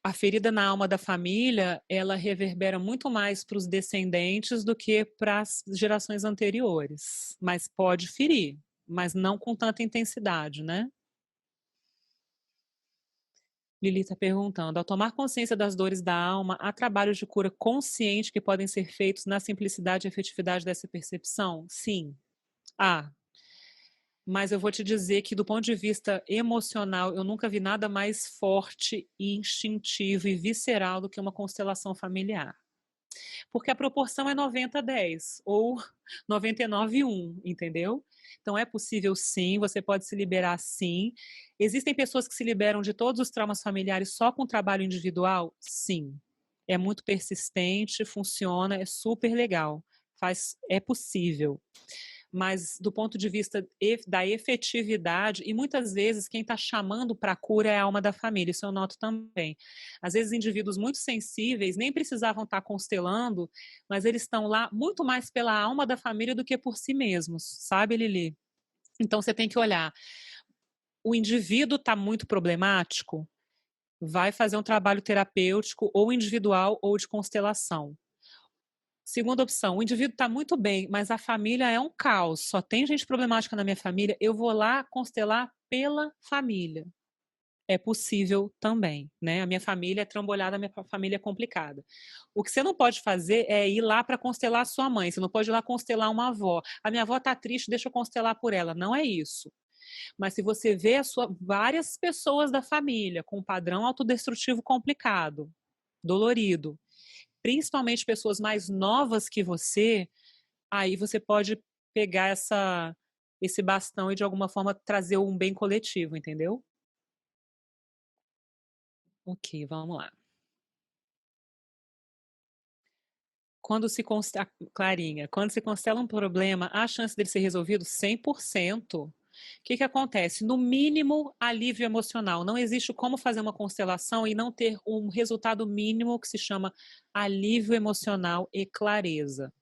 Speaker 2: a ferida na alma da família, ela reverbera muito mais para os descendentes do que para as gerações anteriores. Mas pode ferir, mas não com tanta intensidade, né? Lili está perguntando: ao tomar consciência das dores da alma, há trabalhos de cura consciente que podem ser feitos na simplicidade e efetividade dessa percepção? Sim, há. Mas eu vou te dizer que, do ponto de vista emocional, eu nunca vi nada mais forte e instintivo e visceral do que uma constelação familiar. Porque a proporção é 90-10 ou 99-1, entendeu? Então é possível sim, você pode se liberar sim. Existem pessoas que se liberam de todos os traumas familiares só com trabalho individual? Sim. É muito persistente, funciona, é super legal. É possível. Mas do ponto de vista da efetividade, e muitas vezes quem está chamando para a cura é a alma da família, isso eu noto também. Às vezes indivíduos muito sensíveis nem precisavam estar constelando, mas eles estão lá muito mais pela alma da família do que por si mesmos, sabe, Lili? Então você tem que olhar, o indivíduo está muito problemático, vai fazer um trabalho terapêutico ou individual ou de constelação. Segunda opção, o indivíduo está muito bem, mas a família é um caos, só tem gente problemática na minha família, eu vou lá constelar pela família. É possível também, né? A minha família é trambolhada, a minha família é complicada. O que você não pode fazer é ir lá para constelar a sua mãe, você não pode ir lá constelar uma avó. A minha avó está triste, deixa eu constelar por ela. Não é isso. Mas se você vê várias pessoas da família com um padrão autodestrutivo complicado, dolorido, principalmente pessoas mais novas que você, aí você pode pegar esse bastão e de alguma forma trazer um bem coletivo, entendeu? Ok, vamos lá. Clarinha, quando se constela um problema, há chance dele ser resolvido 100%. O que acontece? No mínimo, alívio emocional. Não existe como fazer uma constelação e não ter um resultado mínimo que se chama alívio emocional e clareza.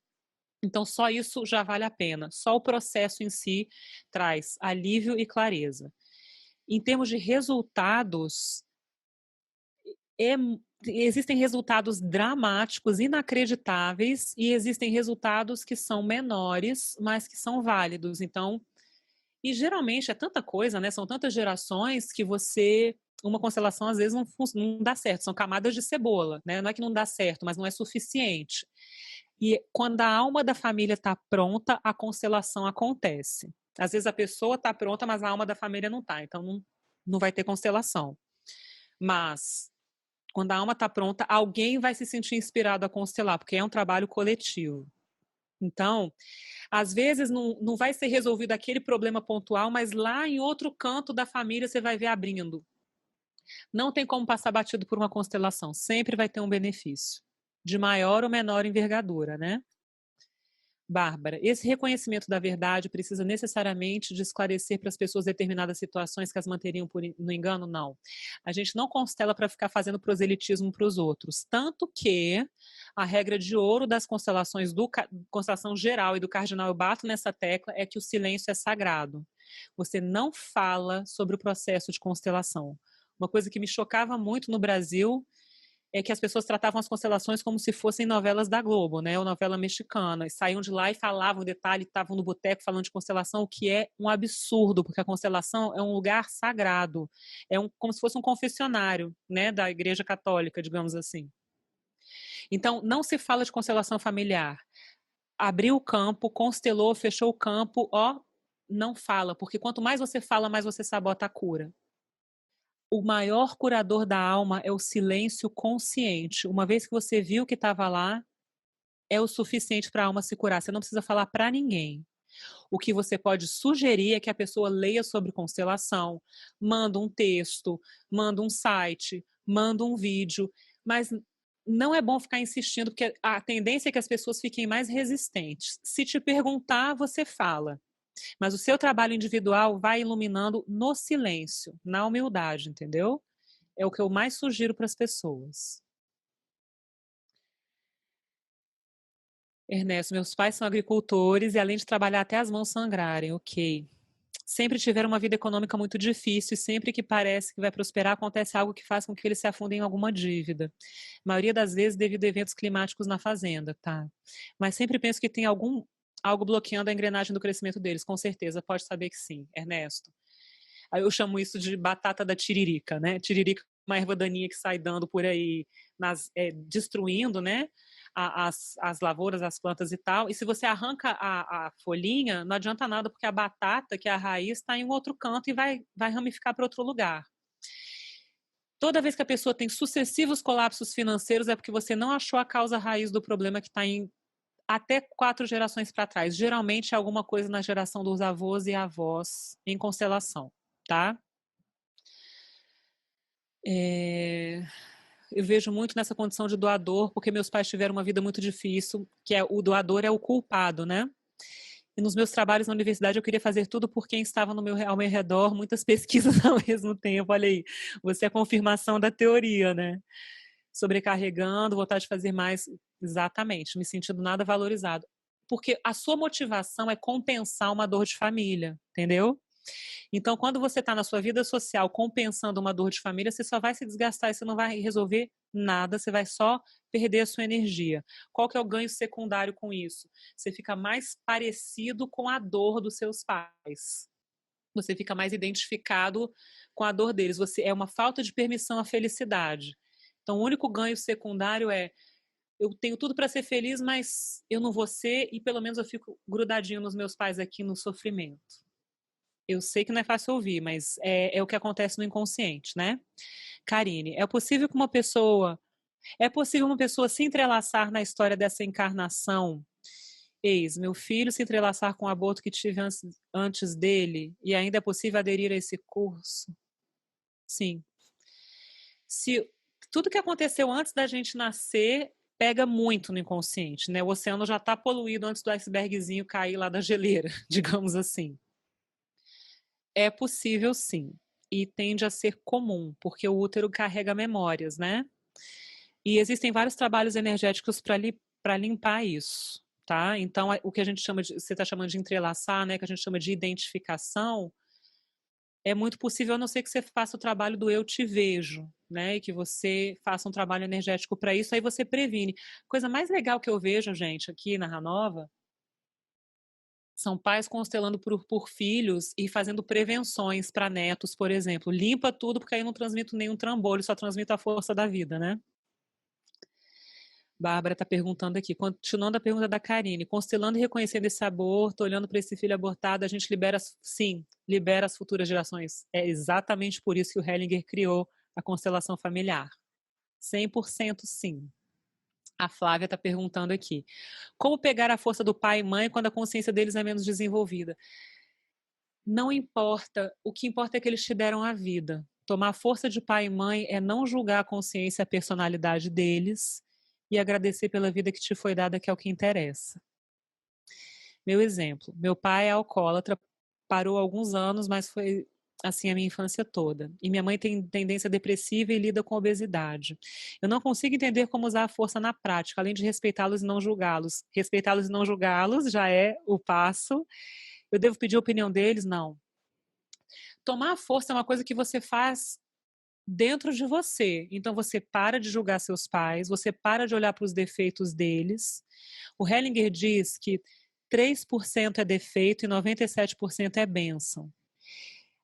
Speaker 2: Então, só isso já vale a pena. Só o processo em si traz alívio e clareza. Em termos de resultados, existem resultados dramáticos, inacreditáveis, e existem resultados que são menores, mas que são válidos. Então, e geralmente é tanta coisa, né? São tantas gerações que uma constelação às vezes não dá certo, são camadas de cebola, né? Não é que não dá certo, mas não é suficiente. E quando a alma da família está pronta, a constelação acontece. Às vezes a pessoa está pronta, mas a alma da família não está, então não vai ter constelação. Mas quando a alma está pronta, alguém vai se sentir inspirado a constelar, porque é um trabalho coletivo. Então, às vezes não vai ser resolvido aquele problema pontual, mas lá em outro canto da família você vai ver abrindo. Não tem como passar batido por uma constelação, sempre vai ter um benefício, de maior ou menor envergadura, né? Bárbara, esse reconhecimento da verdade precisa necessariamente de esclarecer para as pessoas determinadas situações que as manteriam no engano? Não. A gente não constela para ficar fazendo proselitismo para os outros. Tanto que a regra de ouro das constelações, constelação geral e do cardinal, eu bato nessa tecla, é que o silêncio é sagrado. Você não fala sobre o processo de constelação. Uma coisa que me chocava muito no Brasil é que as pessoas tratavam as constelações como se fossem novelas da Globo, né, ou novela mexicana, e saíam de lá e falavam detalhe, estavam no boteco falando de constelação, o que é um absurdo, porque a constelação é um lugar sagrado, como se fosse um confessionário, né, da Igreja Católica, digamos assim. Então, não se fala de constelação familiar. Abriu o campo, constelou, fechou o campo, não fala, porque quanto mais você fala, mais você sabota a cura. O maior curador da alma é o silêncio consciente. Uma vez que você viu que estava lá, é o suficiente para a alma se curar. Você não precisa falar para ninguém. O que você pode sugerir é que a pessoa leia sobre constelação, manda um texto, manda um site, manda um vídeo, mas não é bom ficar insistindo, porque a tendência é que as pessoas fiquem mais resistentes. Se te perguntar, você fala. Mas o seu trabalho individual vai iluminando no silêncio, na humildade, entendeu? É o que eu mais sugiro para as pessoas. Ernesto, meus pais são agricultores e além de trabalhar até as mãos sangrarem, ok. Sempre tiveram uma vida econômica muito difícil e sempre que parece que vai prosperar, acontece algo que faz com que eles se afundem em alguma dívida. A maioria das vezes devido a eventos climáticos na fazenda, tá? Mas sempre penso que tem algo bloqueando a engrenagem do crescimento deles, com certeza, pode saber que sim, Ernesto. Aí eu chamo isso de batata da tiririca, né? Tiririca é uma erva daninha que sai dando por aí, destruindo, né? As lavouras, as plantas e tal. E se você arranca a folhinha, não adianta nada, porque a batata, que é a raiz, está em um outro canto e vai ramificar para outro lugar. Toda vez que a pessoa tem sucessivos colapsos financeiros, é porque você não achou a causa raiz do problema que está em até 4 gerações para trás. Geralmente é alguma coisa na geração dos avós e avós em constelação, tá? Eu vejo muito nessa condição de doador, porque meus pais tiveram uma vida muito difícil, que é o doador é o culpado, né? E nos meus trabalhos na universidade eu queria fazer tudo por quem estava ao meu redor, muitas pesquisas ao mesmo tempo. Olha aí, você é a confirmação da teoria, né? Sobrecarregando, vontade de fazer mais, exatamente, me sentindo nada valorizado. Porque a sua motivação é compensar uma dor de família, entendeu? Então, quando você está na sua vida social compensando uma dor de família, você só vai se desgastar e você não vai resolver nada, você vai só perder a sua energia. Qual que é o ganho secundário com isso? Você fica mais parecido com a dor dos seus pais. Você fica mais identificado com a dor deles. Você é uma falta de permissão à felicidade. Então, o único ganho secundário é eu tenho tudo para ser feliz, mas eu não vou ser e pelo menos eu fico grudadinho nos meus pais aqui no sofrimento. Eu sei que não é fácil ouvir, mas é o que acontece no inconsciente, né? Karine, é possível uma pessoa se entrelaçar na história dessa encarnação? Eis, meu filho se entrelaçar com o aborto que tive antes dele e ainda é possível aderir a esse curso? Sim. Se tudo que aconteceu antes da gente nascer pega muito no inconsciente, né? O oceano já está poluído antes do icebergzinho cair lá da geleira, digamos assim. É possível sim, e tende a ser comum, porque o útero carrega memórias, né? E existem vários trabalhos energéticos para limpar isso, tá? Então, o que a gente chama de, você está chamando de entrelaçar, né? Que a gente chama de identificação, é muito possível, a não ser que você faça o trabalho do eu te vejo, né? E que você faça um trabalho energético para isso, aí você previne. Coisa mais legal que eu vejo, gente, aqui na Ranova, são pais constelando por filhos e fazendo prevenções para netos, por exemplo. Limpa tudo, porque aí eu não transmito nenhum trambolho, só transmito a força da vida, né? Bárbara está perguntando aqui, continuando a pergunta da Karine, constelando e reconhecendo esse aborto, olhando para esse filho abortado, a gente libera, sim, libera as futuras gerações. É exatamente por isso que o Hellinger criou a constelação familiar. 100% sim. A Flávia está perguntando aqui, como pegar a força do pai e mãe quando a consciência deles é menos desenvolvida? Não importa, o que importa é que eles te deram a vida. Tomar força de pai e mãe é não julgar a consciência e a personalidade deles e agradecer pela vida que te foi dada, que é o que interessa. Meu exemplo, meu pai é alcoólatra, parou há alguns anos, mas foi assim a minha infância toda. E minha mãe tem tendência depressiva e lida com obesidade. Eu não consigo entender como usar a força na prática, além de respeitá-los e não julgá-los. Respeitá-los e não julgá-los já é o passo. Eu devo pedir a opinião deles? Não. Tomar a força é uma coisa que você faz dentro de você. Então você para de julgar seus pais, você para de olhar para os defeitos deles. O Hellinger diz que 3% é defeito e 97% é bênção.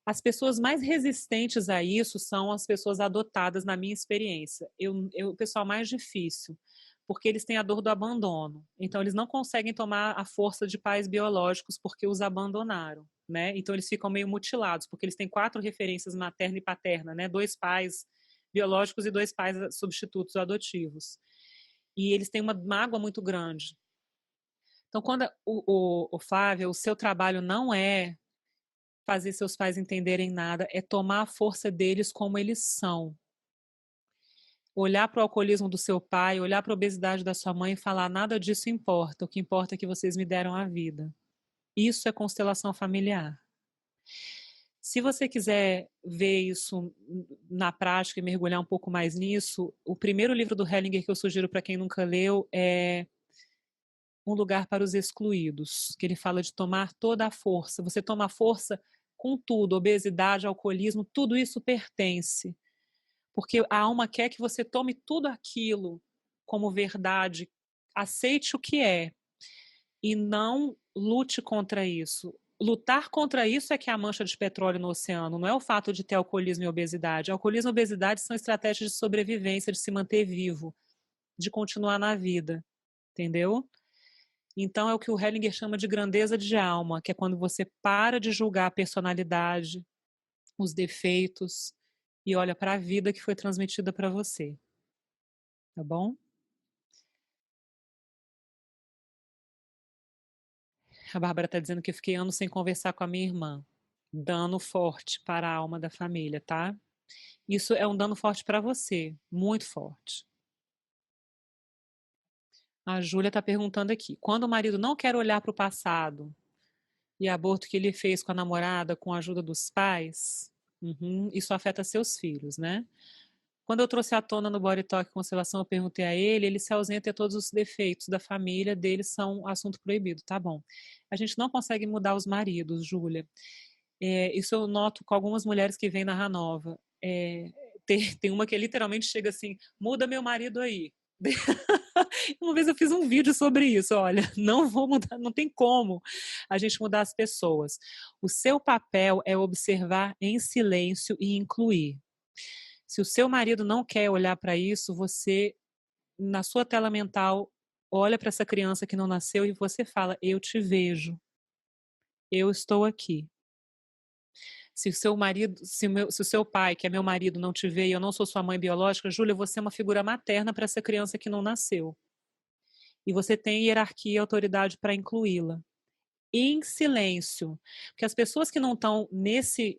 Speaker 2: As pessoas mais resistentes a isso são as pessoas adotadas, na minha experiência. O pessoal mais difícil, porque eles têm a dor do abandono. Então, eles não conseguem tomar a força de pais biológicos porque os abandonaram, né? Então, eles ficam meio mutilados, porque eles têm 4 referências materna e paterna, né? 2 pais biológicos e 2 pais substitutos adotivos. E eles têm uma mágoa muito grande. Então, quando o Flávio, o seu trabalho não é fazer seus pais entenderem nada, é tomar a força deles como eles são. Olhar para o alcoolismo do seu pai, olhar para a obesidade da sua mãe e falar: nada disso importa, o que importa é que vocês me deram a vida. Isso é constelação familiar. Se você quiser ver isso na prática e mergulhar um pouco mais nisso, o primeiro livro do Hellinger que eu sugiro para quem nunca leu é Um Lugar para os Excluídos, que ele fala de tomar toda a força. Você toma força com tudo, obesidade, alcoolismo, tudo isso pertence. Porque a alma quer que você tome tudo aquilo como verdade, aceite o que é e não lute contra isso. Lutar contra isso é que é a mancha de petróleo no oceano, não é o fato de ter alcoolismo e obesidade. Alcoolismo e obesidade são estratégias de sobrevivência, de se manter vivo, de continuar na vida, entendeu? Então é o que o Hellinger chama de grandeza de alma, que é quando você para de julgar a personalidade, os defeitos e olha para a vida que foi transmitida para você. Tá bom? A Bárbara está dizendo que eu fiquei anos sem conversar com a minha irmã. Dano forte para a alma da família, tá? Isso é um dano forte para você, muito forte. A Júlia está perguntando aqui: quando o marido não quer olhar para o passado e aborto que ele fez com a namorada com a ajuda dos pais, isso afeta seus filhos, né? Quando eu trouxe à tona no Body Talk Constelação, eu perguntei a ele, ele se ausenta e todos os defeitos da família dele são assunto proibido, tá bom. A gente não consegue mudar os maridos, Júlia. Isso eu noto com algumas mulheres que vêm na Ranova. Tem uma que literalmente chega assim, muda meu marido aí. Uma vez eu fiz um vídeo sobre isso, olha, não vou mudar, não tem como a gente mudar as pessoas. O seu papel é observar em silêncio e incluir. Se o seu marido não quer olhar para isso, você, na sua tela mental, olha para essa criança que não nasceu e você fala, eu te vejo, eu estou aqui. Se o seu marido, se o seu pai, que é meu marido, não te vê e eu não sou sua mãe biológica, Júlia, você é uma figura materna para essa criança que não nasceu. E você tem hierarquia e autoridade para incluí-la. Em silêncio. Porque as pessoas que não estão nesse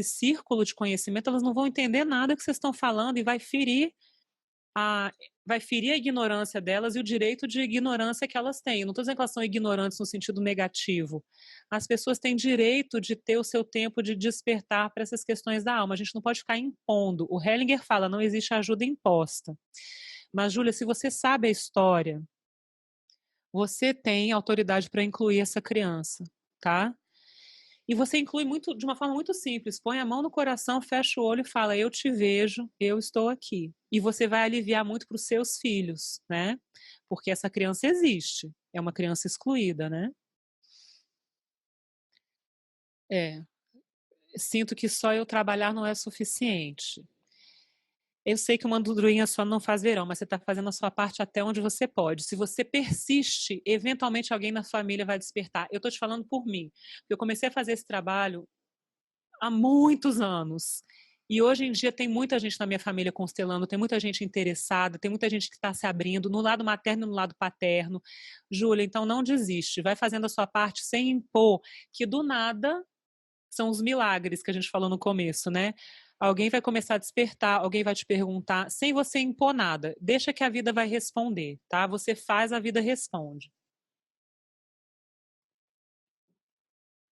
Speaker 2: círculo de conhecimento, elas não vão entender nada que vocês estão falando e vai ferir a ignorância delas e o direito de ignorância que elas têm. Eu não estou dizendo que elas são ignorantes no sentido negativo. As pessoas têm direito de ter o seu tempo de despertar para essas questões da alma. A gente não pode ficar impondo. O Hellinger fala, não existe ajuda imposta. Mas, Júlia, se você sabe a história, você tem autoridade para incluir essa criança, tá? E você inclui de uma forma muito simples. Põe a mão no coração, fecha o olho e fala: eu te vejo, eu estou aqui. E você vai aliviar muito para os seus filhos, né? Porque essa criança existe. É uma criança excluída, né? É. Sinto que só eu trabalhar não é suficiente. Eu sei que uma andorinha só não faz verão, mas você está fazendo a sua parte até onde você pode. Se você persiste, eventualmente alguém na família vai despertar. Eu estou te falando por mim. Eu comecei a fazer esse trabalho há muitos anos. E hoje em dia tem muita gente na minha família constelando, tem muita gente interessada, tem muita gente que está se abrindo no lado materno e no lado paterno. Júlia, então não desiste, vai fazendo a sua parte sem impor, que do nada são os milagres que a gente falou no começo, né? Alguém vai começar a despertar, alguém vai te perguntar, sem você impor nada. Deixa que a vida vai responder, tá? Você faz, a vida responde.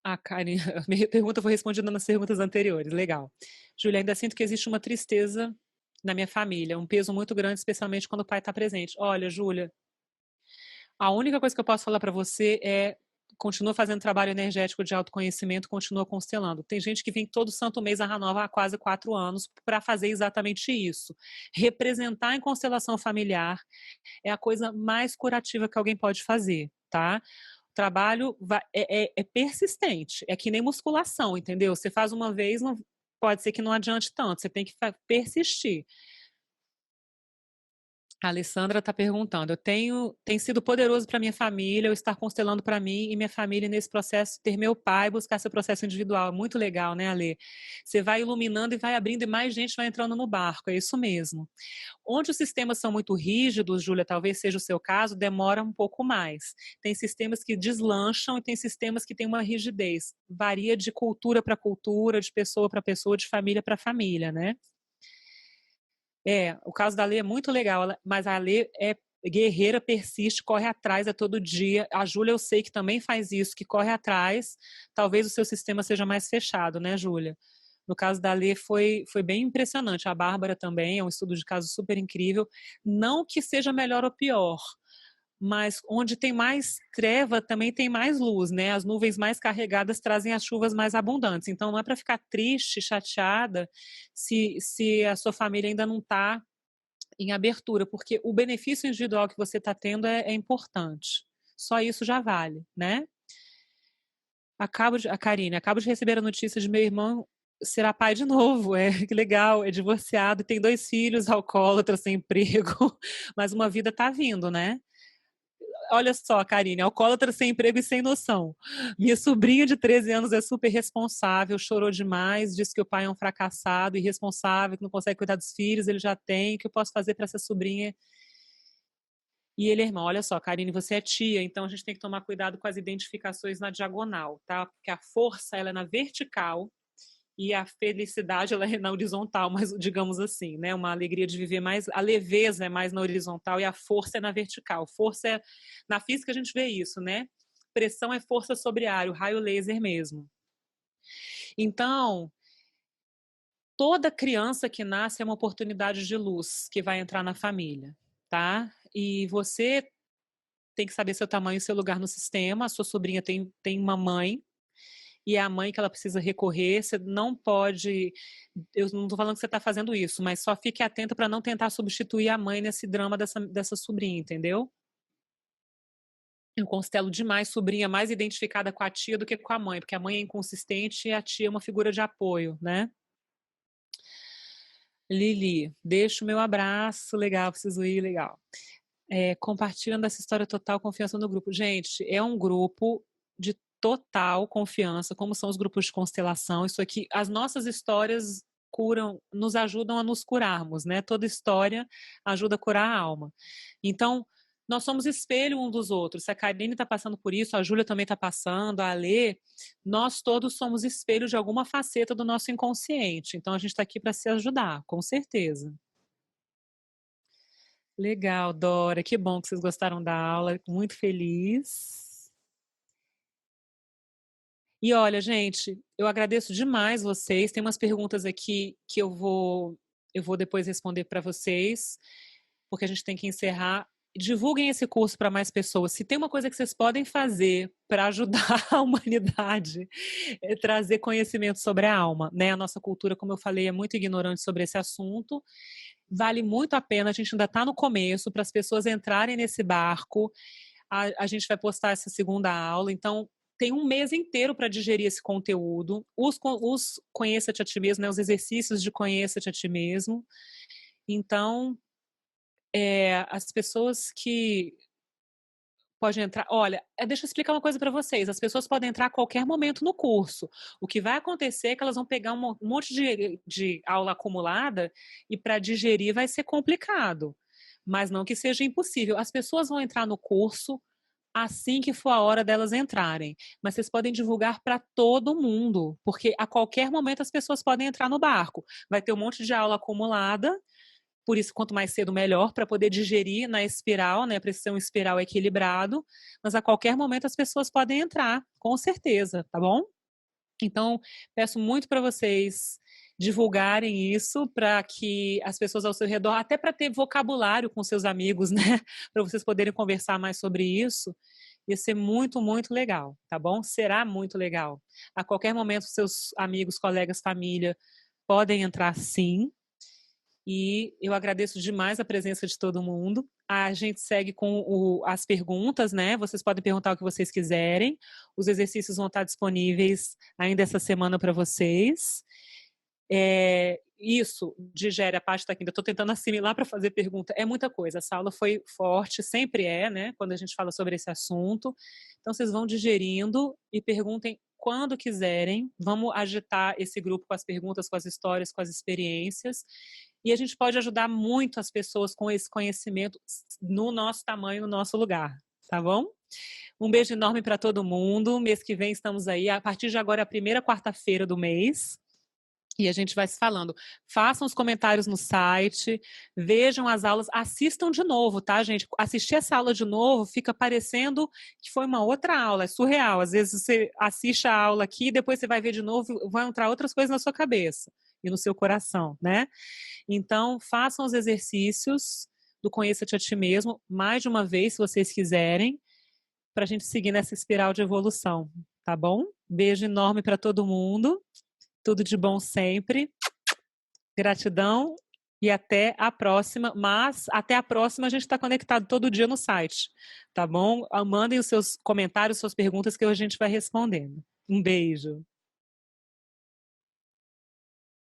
Speaker 2: Ah, Karen, a minha pergunta foi respondida nas perguntas anteriores. Legal. Júlia, ainda sinto que existe uma tristeza na minha família, um peso muito grande, especialmente quando o pai está presente. Olha, Júlia, a única coisa que eu posso falar para você é continua fazendo trabalho energético de autoconhecimento, continua constelando. Tem gente que vem todo santo mês a Ranova há quase 4 anos para fazer exatamente isso. Representar em constelação familiar é a coisa mais curativa que alguém pode fazer, tá? O trabalho é persistente, é que nem musculação, entendeu? Você faz uma vez, não, pode ser que não adiante tanto, você tem que persistir. A Alessandra está perguntando, tem sido poderoso para minha família, eu estar constelando para mim e minha família nesse processo, ter meu pai, buscar seu processo individual. Muito legal, né, Ale? Você vai iluminando e vai abrindo e mais gente vai entrando no barco, é isso mesmo. Onde os sistemas são muito rígidos, Júlia, talvez seja o seu caso, demora um pouco mais. Tem sistemas que deslancham e tem sistemas que têm uma rigidez. Varia de cultura para cultura, de pessoa para pessoa, de família para família, né? O caso da Lê é muito legal, mas a Lê é guerreira, persiste, corre atrás, é todo dia. A Júlia eu sei que também faz isso, que corre atrás. Talvez o seu sistema seja mais fechado, né, Júlia? No caso da Lê foi bem impressionante. A Bárbara também, é um estudo de caso super incrível. Não que seja melhor ou pior, mas onde tem mais treva também tem mais luz, né? As nuvens mais carregadas trazem as chuvas mais abundantes. Então não é para ficar triste, chateada, se a sua família ainda não está em abertura, porque o benefício individual que você está tendo é importante. Só isso já vale, né? A Karine, acabo de receber a notícia de meu irmão será pai de novo. Que legal, é divorciado, tem 2 filhos, alcoólatra, sem emprego, mas uma vida tá vindo, né? Olha só, Karine, alcoólatra sem emprego e sem noção. Minha sobrinha de 13 anos é super responsável, chorou demais, disse que o pai é um fracassado, irresponsável, que não consegue cuidar dos filhos, ele já tem, o que eu posso fazer para essa sobrinha? E ele é irmão. Olha só, Karine, você é tia, então a gente tem que tomar cuidado com as identificações na diagonal, tá? Porque a força, ela é na vertical, e a felicidade ela é na horizontal, mas digamos assim, né? Uma alegria de viver mais, a leveza é mais na horizontal e a força é na vertical. Força é na física a gente vê isso, né? Pressão é força sobre ar, o raio laser mesmo. Então, toda criança que nasce é uma oportunidade de luz que vai entrar na família, tá? E você tem que saber seu tamanho e seu lugar no sistema. A sua sobrinha tem uma mãe, e é a mãe que ela precisa recorrer. Você não pode. Eu não estou falando que você está fazendo isso, mas só fique atenta para não tentar substituir a mãe nesse drama dessa sobrinha, entendeu? Eu constelo demais sobrinha mais identificada com a tia do que com a mãe, porque a mãe é inconsistente e a tia é uma figura de apoio, né? Lili, deixa o meu abraço, legal, preciso ir, legal. Compartilhando essa história total confiança no grupo. Gente, é um grupo de total confiança, como são os grupos de constelação. Isso aqui, as nossas histórias curam, nos ajudam a nos curarmos, né? Toda história ajuda a curar a alma. Então, nós somos espelho um dos outros. Se a Karine está passando por isso, a Júlia também está passando, a Alê, nós todos somos espelho de alguma faceta do nosso inconsciente. Então, a gente está aqui para se ajudar, com certeza. Legal, Dora. Que bom que vocês gostaram da aula. Muito feliz. E olha, gente, eu agradeço demais vocês. Tem umas perguntas aqui que eu vou depois responder para vocês, porque a gente tem que encerrar. Divulguem esse curso para mais pessoas. Se tem uma coisa que vocês podem fazer para ajudar a humanidade, é trazer conhecimento sobre a alma, né? A nossa cultura, como eu falei, é muito ignorante sobre esse assunto. Vale muito a pena, a gente ainda está no começo, para as pessoas entrarem nesse barco. A gente vai postar essa segunda aula, então tem um mês inteiro para digerir esse conteúdo. Os Conheça-te a ti mesmo, né, os exercícios de Conheça-te a ti mesmo. Então, as pessoas que podem entrar. Olha, deixa eu explicar uma coisa para vocês. As pessoas podem entrar a qualquer momento no curso. O que vai acontecer é que elas vão pegar um monte de aula acumulada e para digerir vai ser complicado. Mas não que seja impossível. As pessoas vão entrar no curso assim que for a hora delas entrarem. Mas vocês podem divulgar para todo mundo, porque a qualquer momento as pessoas podem entrar no barco. Vai ter um monte de aula acumulada. Por isso, quanto mais cedo, melhor, para poder digerir na espiral, né? Para ser um espiral equilibrado. Mas a qualquer momento as pessoas podem entrar, com certeza, tá bom? Então, peço muito para vocês divulgarem isso para que as pessoas ao seu redor, até para ter vocabulário com seus amigos, né? Para vocês poderem conversar mais sobre isso. Ia ser muito, muito legal, tá bom? Será muito legal. A qualquer momento, seus amigos, colegas, família podem entrar sim. E eu agradeço demais a presença de todo mundo. A gente segue com as perguntas, né? Vocês podem perguntar o que vocês quiserem. Os exercícios vão estar disponíveis ainda essa semana para vocês. Isso, digere a parte da quinta. Estou tentando assimilar para fazer pergunta. É muita coisa. Essa aula foi forte, sempre é, né? Quando a gente fala sobre esse assunto. Então, vocês vão digerindo e perguntem quando quiserem. Vamos agitar esse grupo com as perguntas, com as histórias, com as experiências. E a gente pode ajudar muito as pessoas com esse conhecimento no nosso tamanho, no nosso lugar. Tá bom? Um beijo enorme para todo mundo. Mês que vem estamos aí. A partir de agora é a primeira quarta-feira do mês. E a gente vai se falando. Façam os comentários no site, vejam as aulas, assistam de novo, tá, gente? Assistir essa aula de novo fica parecendo que foi uma outra aula, é surreal. Às vezes você assiste a aula aqui, depois você vai ver de novo, vão entrar outras coisas na sua cabeça e no seu coração, né? Então, façam os exercícios do Conheça-te a Ti Mesmo mais de uma vez, se vocês quiserem, para a gente seguir nessa espiral de evolução, tá bom? Beijo enorme para todo mundo. Tudo de bom sempre. Gratidão e até a próxima. Mas até a próxima a gente está conectado todo dia no site, tá bom? Mandem os seus comentários, suas perguntas que a gente vai respondendo. Um beijo.